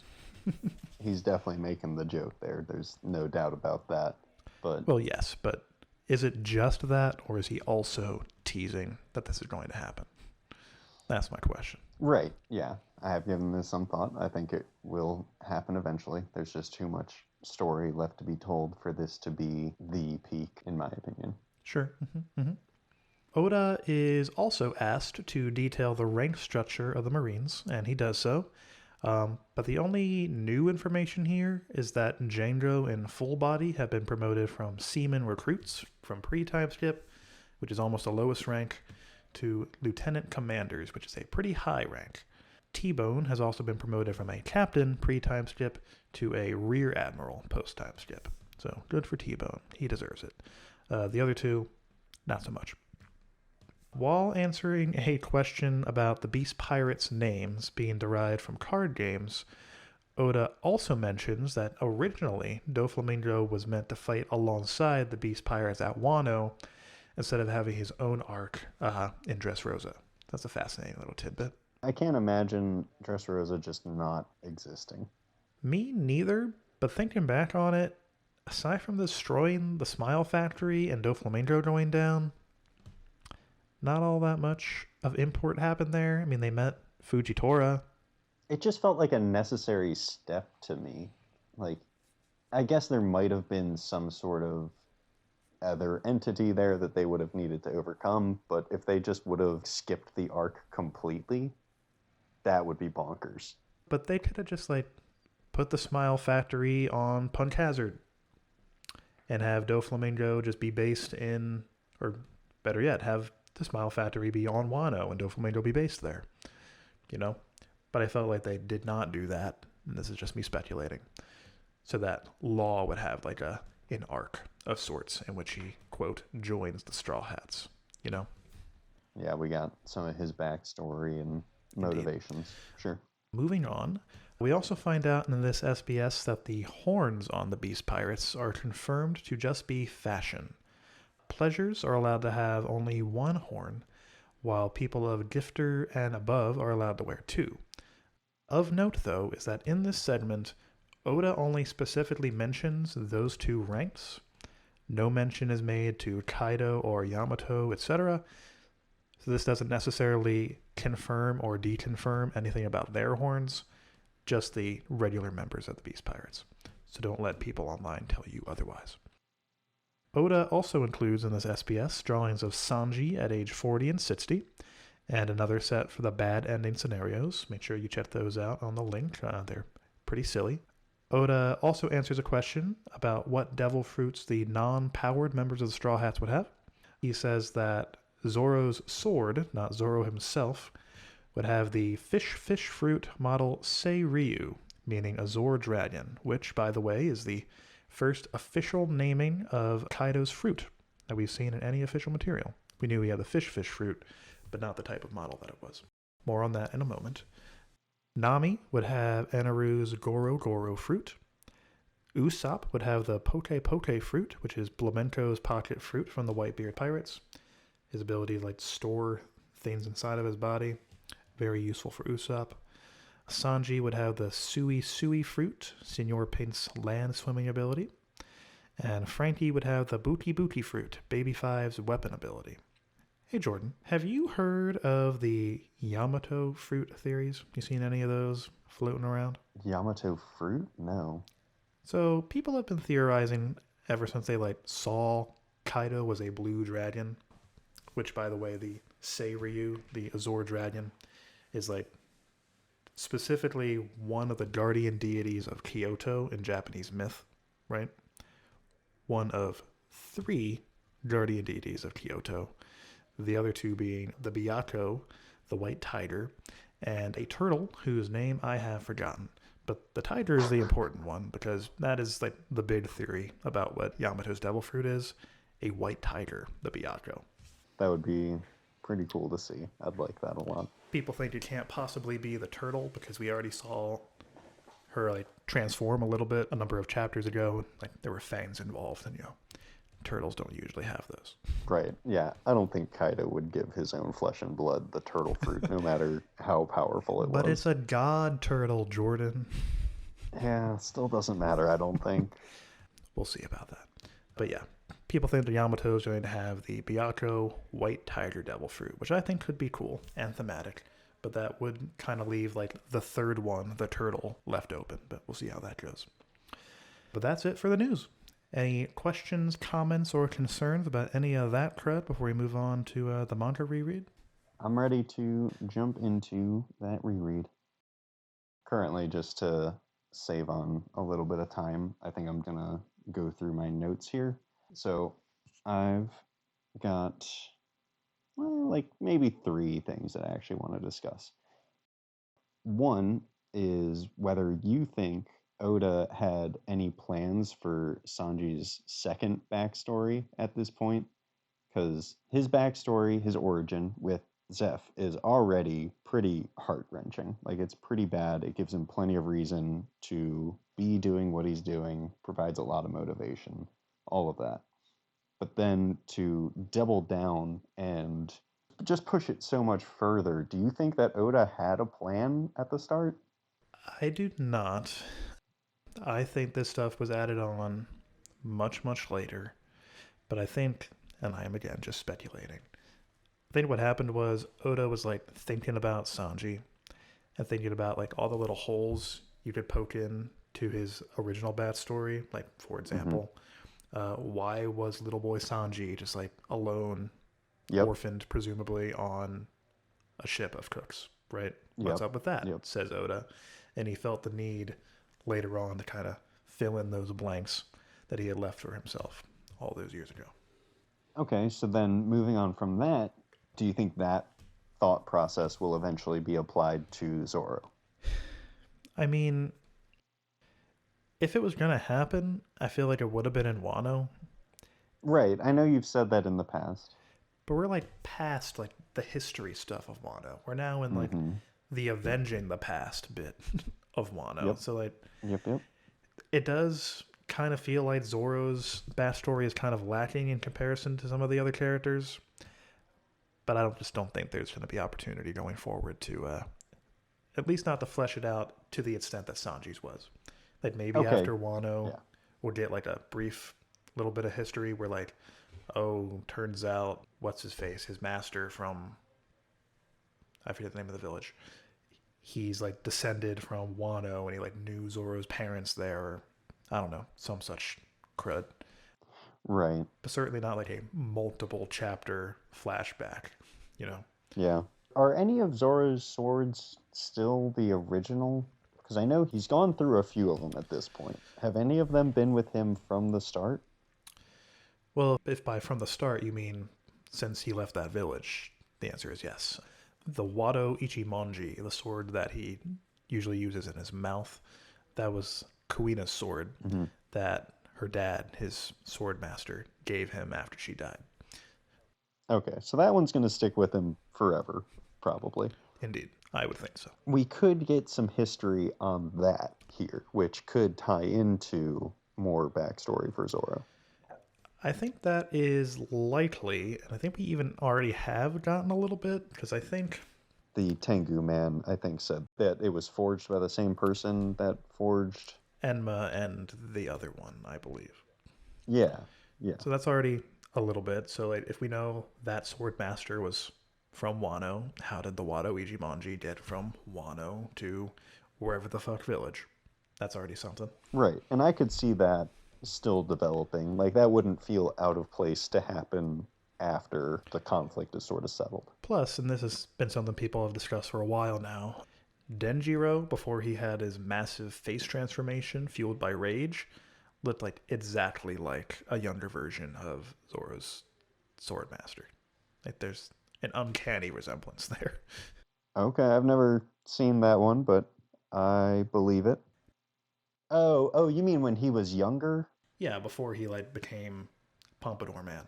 He's definitely making the joke there. There's no doubt about that. But well, yes, but is it just that, or is he also teasing that this is going to happen? That's my question. Right, yeah. I have given this some thought. I think it will happen eventually. There's just too much story left to be told for this to be the peak, in my opinion. Sure. Oda is also asked to detail the rank structure of the Marines, and he does so. But the only new information here is that Django and Full Body have been promoted from seaman recruits from pre-time skip, which is almost the lowest rank, to lieutenant commanders, which is a pretty high rank. T-Bone has also been promoted from a captain pre-time skip to a rear admiral post-time skip. So good for T-Bone. He deserves it. The other two, not so much. While answering a question about the Beast Pirates' names being derived from card games, Oda also mentions that originally Doflamingo was meant to fight alongside the Beast Pirates at Wano instead of having his own arc in Dressrosa. That's a fascinating little tidbit. I can't imagine Dressrosa just not existing. Me neither, but thinking back on it, aside from destroying the Smile Factory and Doflamingo going down, not all that much of import happened there. I mean, they met Fujitora. It just felt like a necessary step to me. Like, I guess there might have been some sort of other entity there that they would have needed to overcome, but if they just would have skipped the arc completely, that would be bonkers. But they could have just, put the Smile Factory on Punk Hazard and have Doflamingo just be based in, or better yet, have the Smile Factory be on Wano and Doflamingo be based there, But I felt like they did not do that, and this is just me speculating. So that Law would have an arc of sorts in which he, quote, joins the Straw Hats, Yeah, we got some of his backstory and motivations. Indeed. Sure. Moving on, we also find out in this SBS that the horns on the Beast Pirates are confirmed to just be fashion. Pleasures are allowed to have only one horn, while people of Gifter and above are allowed to wear 2. Of note, though, is that in this segment, Oda only specifically mentions those 2 ranks. No mention is made to Kaido or Yamato, etc. So this doesn't necessarily confirm or deconfirm anything about their horns, just the regular members of the Beast Pirates. So don't let people online tell you otherwise. Oda also includes in this SBS drawings of Sanji at age 40 and 60, and another set for the bad ending scenarios. Make sure you check those out on the link. They're pretty silly. Oda also answers a question about what devil fruits the non-powered members of the Straw Hats would have. He says that Zoro's sword, not Zoro himself, would have the fish fruit model Seiryu, meaning Azor Dragon, which, by the way, is the first official naming of Kaido's fruit that we've seen in any official material. We knew he had the fish fruit, but not the type of model that it was. More on that in a moment. Nami would have Anaru's Goro fruit. Usopp would have the Pote fruit, which is Flamenco's pocket fruit from the Whitebeard Pirates. His ability to store things inside of his body. Very useful for Usopp. Sanji would have the Sui fruit, Senor Pink's land swimming ability. And Frankie would have the Booty fruit, Baby Five's weapon ability. Hey Jordan, have you heard of the Yamato fruit theories? You seen any of those floating around? Yamato fruit? No. So people have been theorizing ever since they saw Kaido was a blue dragon, which by the way, the Seiryu, the Azor dragon, is specifically one of the guardian deities of Kyoto in Japanese myth, right? One of 3 guardian deities of Kyoto. The other 2 being the Byakuya, the white tiger, and a turtle whose name I have forgotten. But the tiger is the important one because that is the big theory about what Yamato's devil fruit is. A white tiger, the Byakuya. That would be pretty cool to see. I'd like that a lot. People think it can't possibly be the turtle because we already saw her transform a little bit a number of chapters ago. There were fangs involved, and turtles don't usually have those. Right. Yeah. I don't think Kaido would give his own flesh and blood the turtle fruit, no matter how powerful it was. But it's a god turtle, Jordan. Yeah, still doesn't matter, I don't think. We'll see about that. But yeah, people think the Yamato is going to have the Byakuya white tiger devil fruit, which I think could be cool and thematic. But that would kind of leave the third one, the turtle, left open. But we'll see how that goes. But that's it for the news. Any questions, comments, or concerns about any of that crud before we move on to the manga reread? I'm ready to jump into that reread. Currently, just to save on a little bit of time, I think I'm going to go through my notes here. So I've got maybe 3 things that I actually want to discuss. One is whether you think Oda had any plans for Sanji's second backstory at this point, because his backstory, his origin with Zeph is already pretty heart-wrenching. It's pretty bad. It gives him plenty of reason to be doing what he's doing, provides a lot of motivation, all of that. But then to double down and just push it so much further, do you think that Oda had a plan at the start? I do not. I think this stuff was added on much, much later. But I think, and I am again just speculating, I think what happened was Oda was thinking about Sanji and thinking about all the little holes you could poke in to his original backstory. For example, why was little boy Sanji just alone, orphaned presumably on a ship of cooks, right? What's up with that? Says Oda. And he felt the need later on to kind of fill in those blanks that he had left for himself all those years ago. Okay, so then moving on from that, do you think that thought process will eventually be applied to Zoro? I mean, if it was going to happen, I feel like it would have been in Wano. Right, I know you've said that in the past. But we're past the history stuff of Wano. We're now in the avenging the past bit of Wano. Yep. So Yep. It does kind of feel like Zoro's backstory is kind of lacking in comparison to some of the other characters. But I just don't think there's going to be opportunity going forward to, at least not to flesh it out to the extent that Sanji's was. Maybe after Wano, we'll get a brief little bit of history where turns out, what's his face? His master from, I forget the name of the village. He's descended from Wano and he knew Zoro's parents there. Or, I don't know, some such crud. Right. But certainly not a multiple chapter flashback, Yeah. Are any of Zoro's swords still the original? Because I know he's gone through a few of them at this point. Have any of them been with him from the start? Well, if by from the start you mean since he left that village, the answer is yes. The Wado Ichimonji, the sword that he usually uses in his mouth, that was Kuina's sword that her dad, his sword master, gave him after she died. Okay, so that one's going to stick with him forever, probably. Indeed, I would think so. We could get some history on that here, which could tie into more backstory for Zoro. I think that is likely, and I think we even already have gotten a little bit, because I think The Tengu man, I think, said that it was forged by the same person that forged... Enma and the other one, I believe. Yeah, yeah. So that's already a little bit. So like, if we know that Sword Master was from Wano, how did the Wado Ichimonji get from Wano to wherever the fuck village? That's already something. Right, and I could see that still developing. Like, that wouldn't feel out of place to happen after the conflict is sort of settled. Plus, and this has been something people have discussed for a while now, Denjiro, before he had his massive face transformation fueled by rage, looked like exactly like a younger version of Zoro's Sword Master. Like there's an uncanny resemblance there. Okay, I've never seen that one, but I believe it. Oh, you mean when he was younger? Yeah, before he like became Pompadour Man,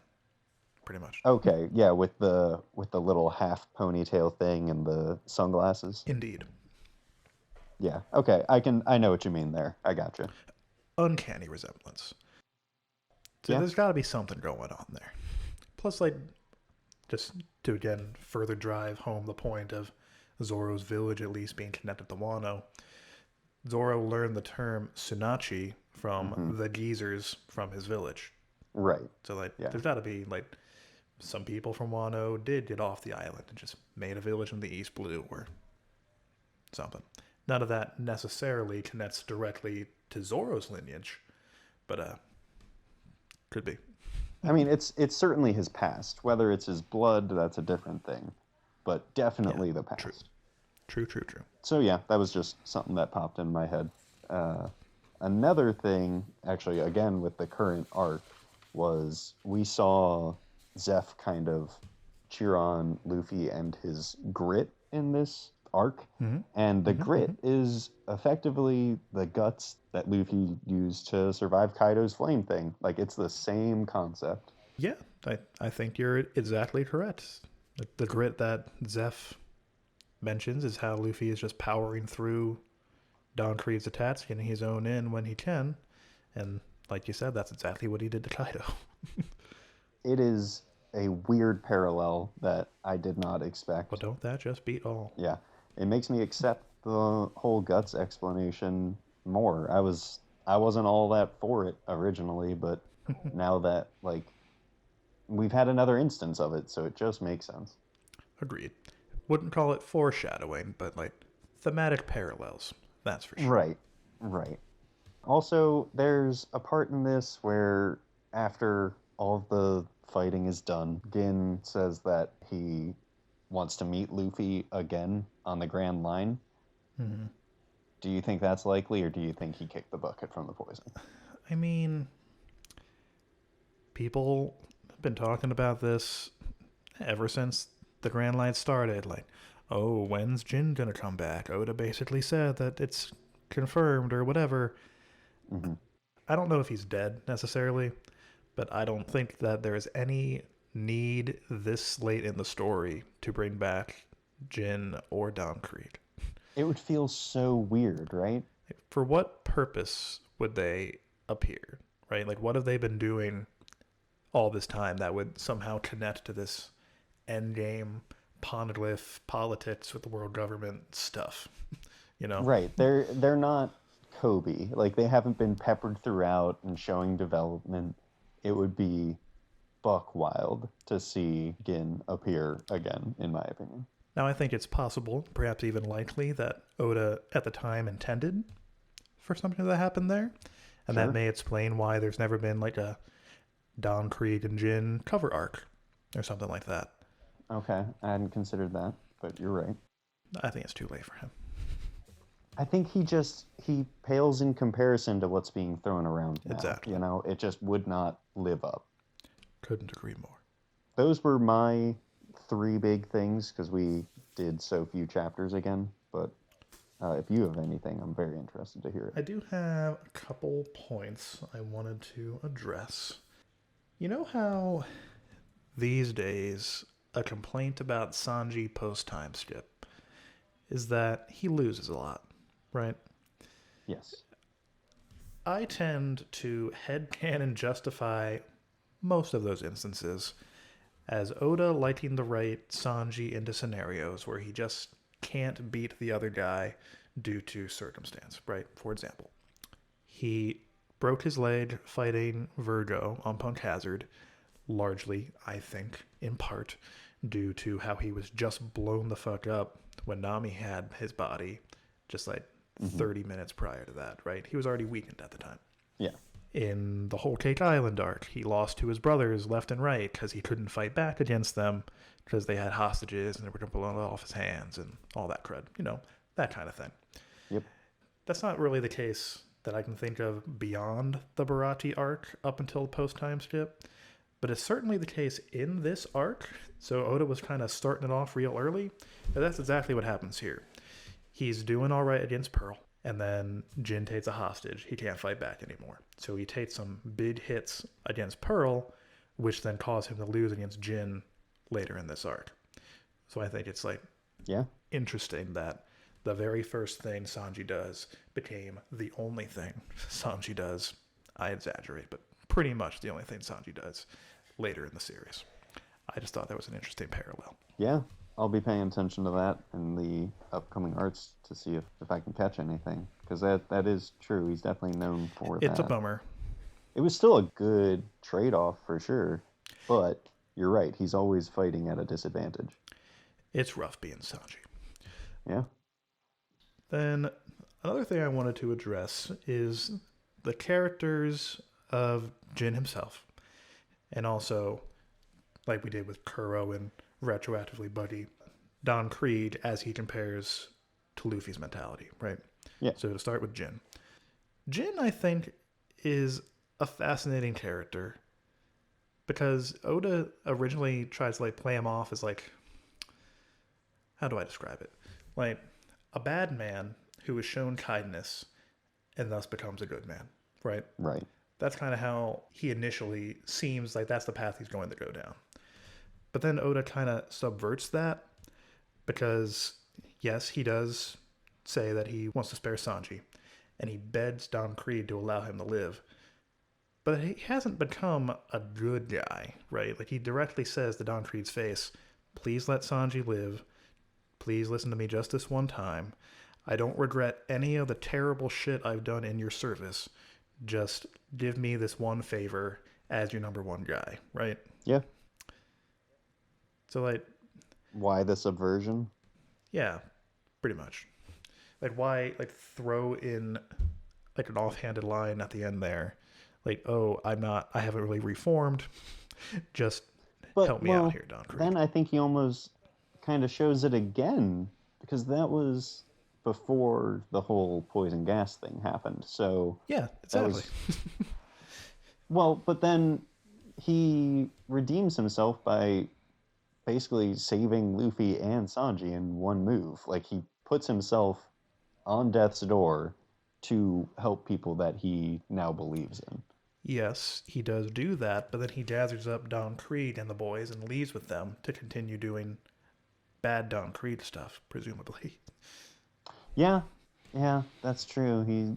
pretty much. Okay, yeah, with the little half ponytail thing and the sunglasses. Indeed. Yeah. Okay, I know what you mean there. I gotcha. Uncanny resemblance. So Yeah. there's got to be something going on there. Plus, like, just to again further drive home the point of Zoro's village at least being connected to Wano, Zoro learned the term Tsunachi from the geezers from his village. Right. So, like, Yeah. there's got to be, like, some people from Wano did get off the island and just made a village in the East Blue or something. None of that necessarily connects directly to Zoro's lineage, but could be. I mean, it's certainly his past. Whether it's his blood, that's a different thing. But definitely the past. True. So yeah, that was just something that popped in my head. Another thing, actually, again with the current arc, was we saw Zeph kind of cheer on Luffy and his grit in this arc. And the grit is effectively the guts that Luffy used to survive Kaido's flame thing. Like, it's the same concept. Yeah, I think you're exactly correct. The grit that Zeph mentions is how Luffy is just powering through Don Creed's attacks, getting his own in when he can. And like you said, that's exactly what he did to Kaido. It is a weird parallel that I did not expect. But don't that just beat all? Yeah. It makes me accept the whole guts explanation more. I wasn't all that for it originally, but now that, like, we've had another instance of it, so it just makes sense. Agreed. Wouldn't call it foreshadowing, but like thematic parallels. That's for sure. Right. Also, there's a part in this where after all of the fighting is done, Gin says that he wants to meet Luffy again on the Grand Line. Do you think that's likely, or do you think he kicked the bucket from the poison? I mean, people have been talking about this ever since the Grand Line started. Like, oh, when's Jin gonna come back? Oda basically said that it's confirmed or whatever. I don't know if he's dead necessarily, but I don't think that there is any need this late in the story to bring back Jin or Don Creed. It would feel so weird, right? For what purpose would they appear, right? Like, what have they been doing all this time that would somehow connect to this endgame poneglyph politics with the world government stuff, you know? Right. They're not Kobe. Like, they haven't been peppered throughout and showing development. It would be buck wild to see Gin appear again, in my opinion. Now, I think it's possible, perhaps even likely, that Oda at the time intended for something to happen there. And that may explain why there's never been like a Don Creed and Jin cover arc or something like that. Okay, I hadn't considered that, but you're right. I think it's too late for him. I think he pales in comparison to what's being thrown around now. Exactly. You know, it just would not live up. Couldn't agree more. Those were my 3 big things, because we did so few chapters again, but if you have anything, I'm very interested to hear it. I do have a couple points I wanted to address. You know how these days a complaint about Sanji post-time skip is that he loses a lot, right? Yes. I tend to headcanon justify most of those instances as Oda liking to write Sanji into scenarios where he just can't beat the other guy due to circumstance, right? For example, he broke his leg fighting Virgo on Punk Hazard, largely, I think, in part, due to how he was just blown the fuck up when Nami had his body just like 30 minutes prior to that, right? He was already weakened at the time. Yeah. In the Whole Cake Island arc, he lost to his brothers left and right because he couldn't fight back against them because they had hostages and they were going to blow it off his hands and all that crud. You know, that kind of thing. Yep. That's not really the case that I can think of beyond the Barati arc up until the post-time skip, but it's certainly the case in this arc. So Oda was kind of starting it off real early, but that's exactly what happens here. He's doing all right against Pearl, and then Jin takes a hostage. He can't fight back anymore. So he takes some big hits against Pearl, which then cause him to lose against Jin later in this arc. So I think it's like interesting that the very first thing Sanji does became the only thing Sanji does. I exaggerate, but pretty much the only thing Sanji does later in the series. I just thought that was an interesting parallel. Yeah, I'll be paying attention to that in the upcoming arcs to see if I can catch anything. Because that is true. He's definitely known for that. It's a bummer. It was still a good trade-off for sure. But you're right. He's always fighting at a disadvantage. It's rough being Sanji. Yeah. Then another thing I wanted to address is the characters of Jin himself. And also, like we did with Kuro and retroactively Buddy, Don Creed as he compares to Luffy's mentality, right? Yeah. So to start with Jin. Jin, I think, is a fascinating character because Oda originally tries to play him off as how do I describe it? Like a bad man who is shown kindness and thus becomes a good man, right? Right. That's kind of how he initially seems like that's the path he's going to go down. But then Oda kind of subverts that because, yes, he does say that he wants to spare Sanji, and he begs Don Creed to allow him to live. But he hasn't become a good guy, right? Like he directly says to Don Creed's face, please let Sanji live. Please listen to me just this one time. I don't regret any of the terrible shit I've done in your service. Just give me this one favor as your number one guy, right? Yeah. So why the subversion? Yeah, pretty much. Why throw in an offhanded line at the end there? I haven't really reformed. Just help me out here, Don Creed. Then I think he almost kind of shows it again because that was before the whole poison gas thing happened. So yeah, exactly. But then he redeems himself by basically saving Luffy and Sanji in one move. He puts himself on death's door to help people that he now believes in. Yes, he does do that, but then he gathers up Don Creed and the boys and leaves with them to continue doing bad Don Creed stuff, presumably. Yeah, that's true.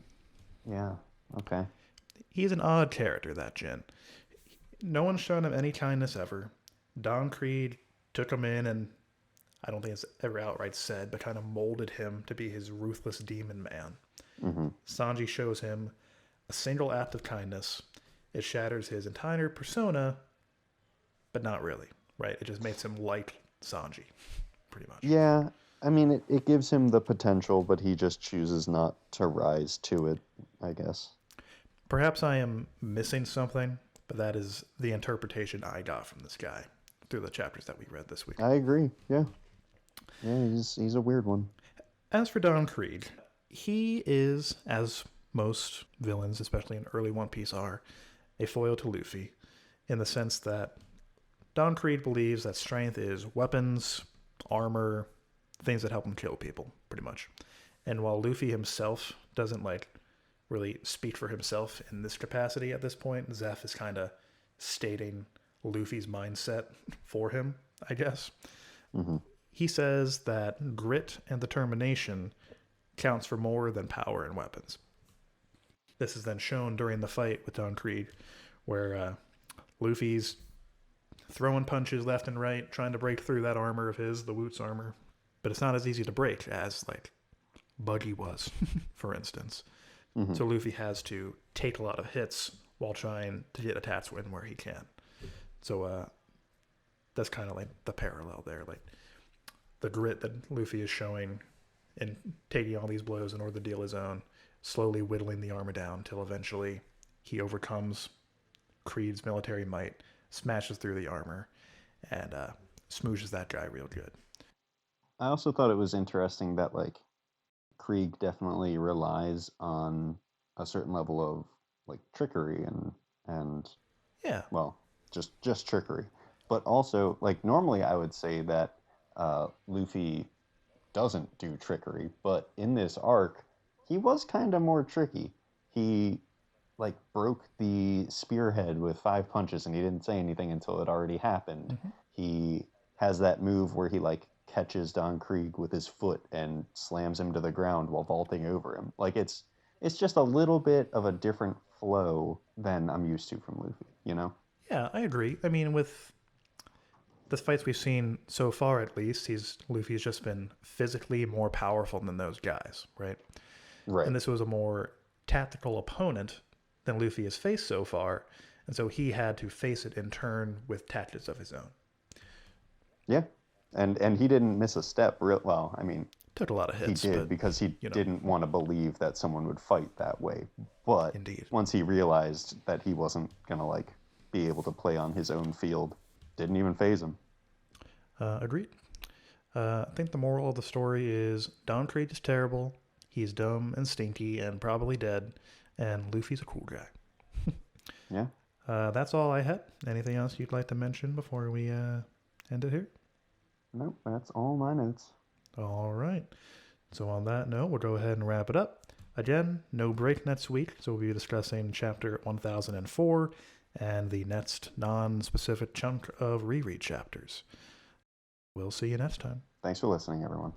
Okay. He's an odd character, that Jin. No one's shown him any kindness ever. Don Creed took him in and I don't think it's ever outright said, but kind of molded him to be his ruthless demon man. Mm-hmm. Sanji shows him a single act of kindness. It shatters his entire persona, but not really, right? It just makes him like Sanji, pretty much. Yeah, I mean, it gives him the potential, but he just chooses not to rise to it, I guess. Perhaps I am missing something, but that is the interpretation I got from this guy through the chapters that we read this week. I agree, yeah. Yeah, he's a weird one. As for Don Creed, he is, as most villains, especially in early One Piece are, a foil to Luffy, in the sense that Don Creed believes that strength is weapons, armor, things that help him kill people, pretty much. And while Luffy himself doesn't really speak for himself in this capacity at this point, Zeph is kind of stating Luffy's mindset for him, I guess. Mm-hmm. He says that grit and determination counts for more than power and weapons. This is then shown during the fight with Don Krieg, where Luffy's throwing punches left and right, trying to break through that armor of his, the Woot's armor. But it's not as easy to break as, like, Buggy was, for instance. Mm-hmm. So Luffy has to take a lot of hits while trying to get a Tatswin where he can. So that's kind of like the parallel there. Like, the grit that Luffy is showing in taking all these blows in order to deal his own, slowly whittling the armor down until eventually he overcomes Creed's military might, smashes through the armor, and smooshes that guy real good. I also thought it was interesting that, like, Krieg definitely relies on a certain level of, like, trickery and Yeah. well, just trickery. But also, like, normally I would say that Luffy doesn't do trickery, but in this arc, he was kind of more tricky. He, like, broke the spearhead with 5 punches, and he didn't say anything until it already happened. Mm-hmm. He has that move where he, like, catches Don Krieg with his foot and slams him to the ground while vaulting over him. Like, it's just a little bit of a different flow than I'm used to from Luffy, you know? Yeah, I agree. I mean, with the fights we've seen so far, at least, Luffy's just been physically more powerful than those guys, right? Right. And this was a more tactical opponent than Luffy has faced so far, and so he had to face it in turn with tactics of his own. Yeah. And he didn't miss a step. Well, I mean, Took a lot of hits. he did but, because he didn't want to believe that someone would fight that way. But Indeed. once he realized that he wasn't gonna, like, be able to play on his own field, didn't even faze him. Agreed. I think the moral of the story is Don Krieg is terrible. He's dumb and stinky and probably dead. And Luffy's a cool guy. Yeah. That's all I had. Anything else you'd like to mention before we end it here? Nope, that's all my notes. All right. So on that note, we'll go ahead and wrap it up. Again, no break next week, so we'll be discussing chapter 1004 and the next non-specific chunk of reread chapters. We'll see you next time. Thanks for listening, everyone.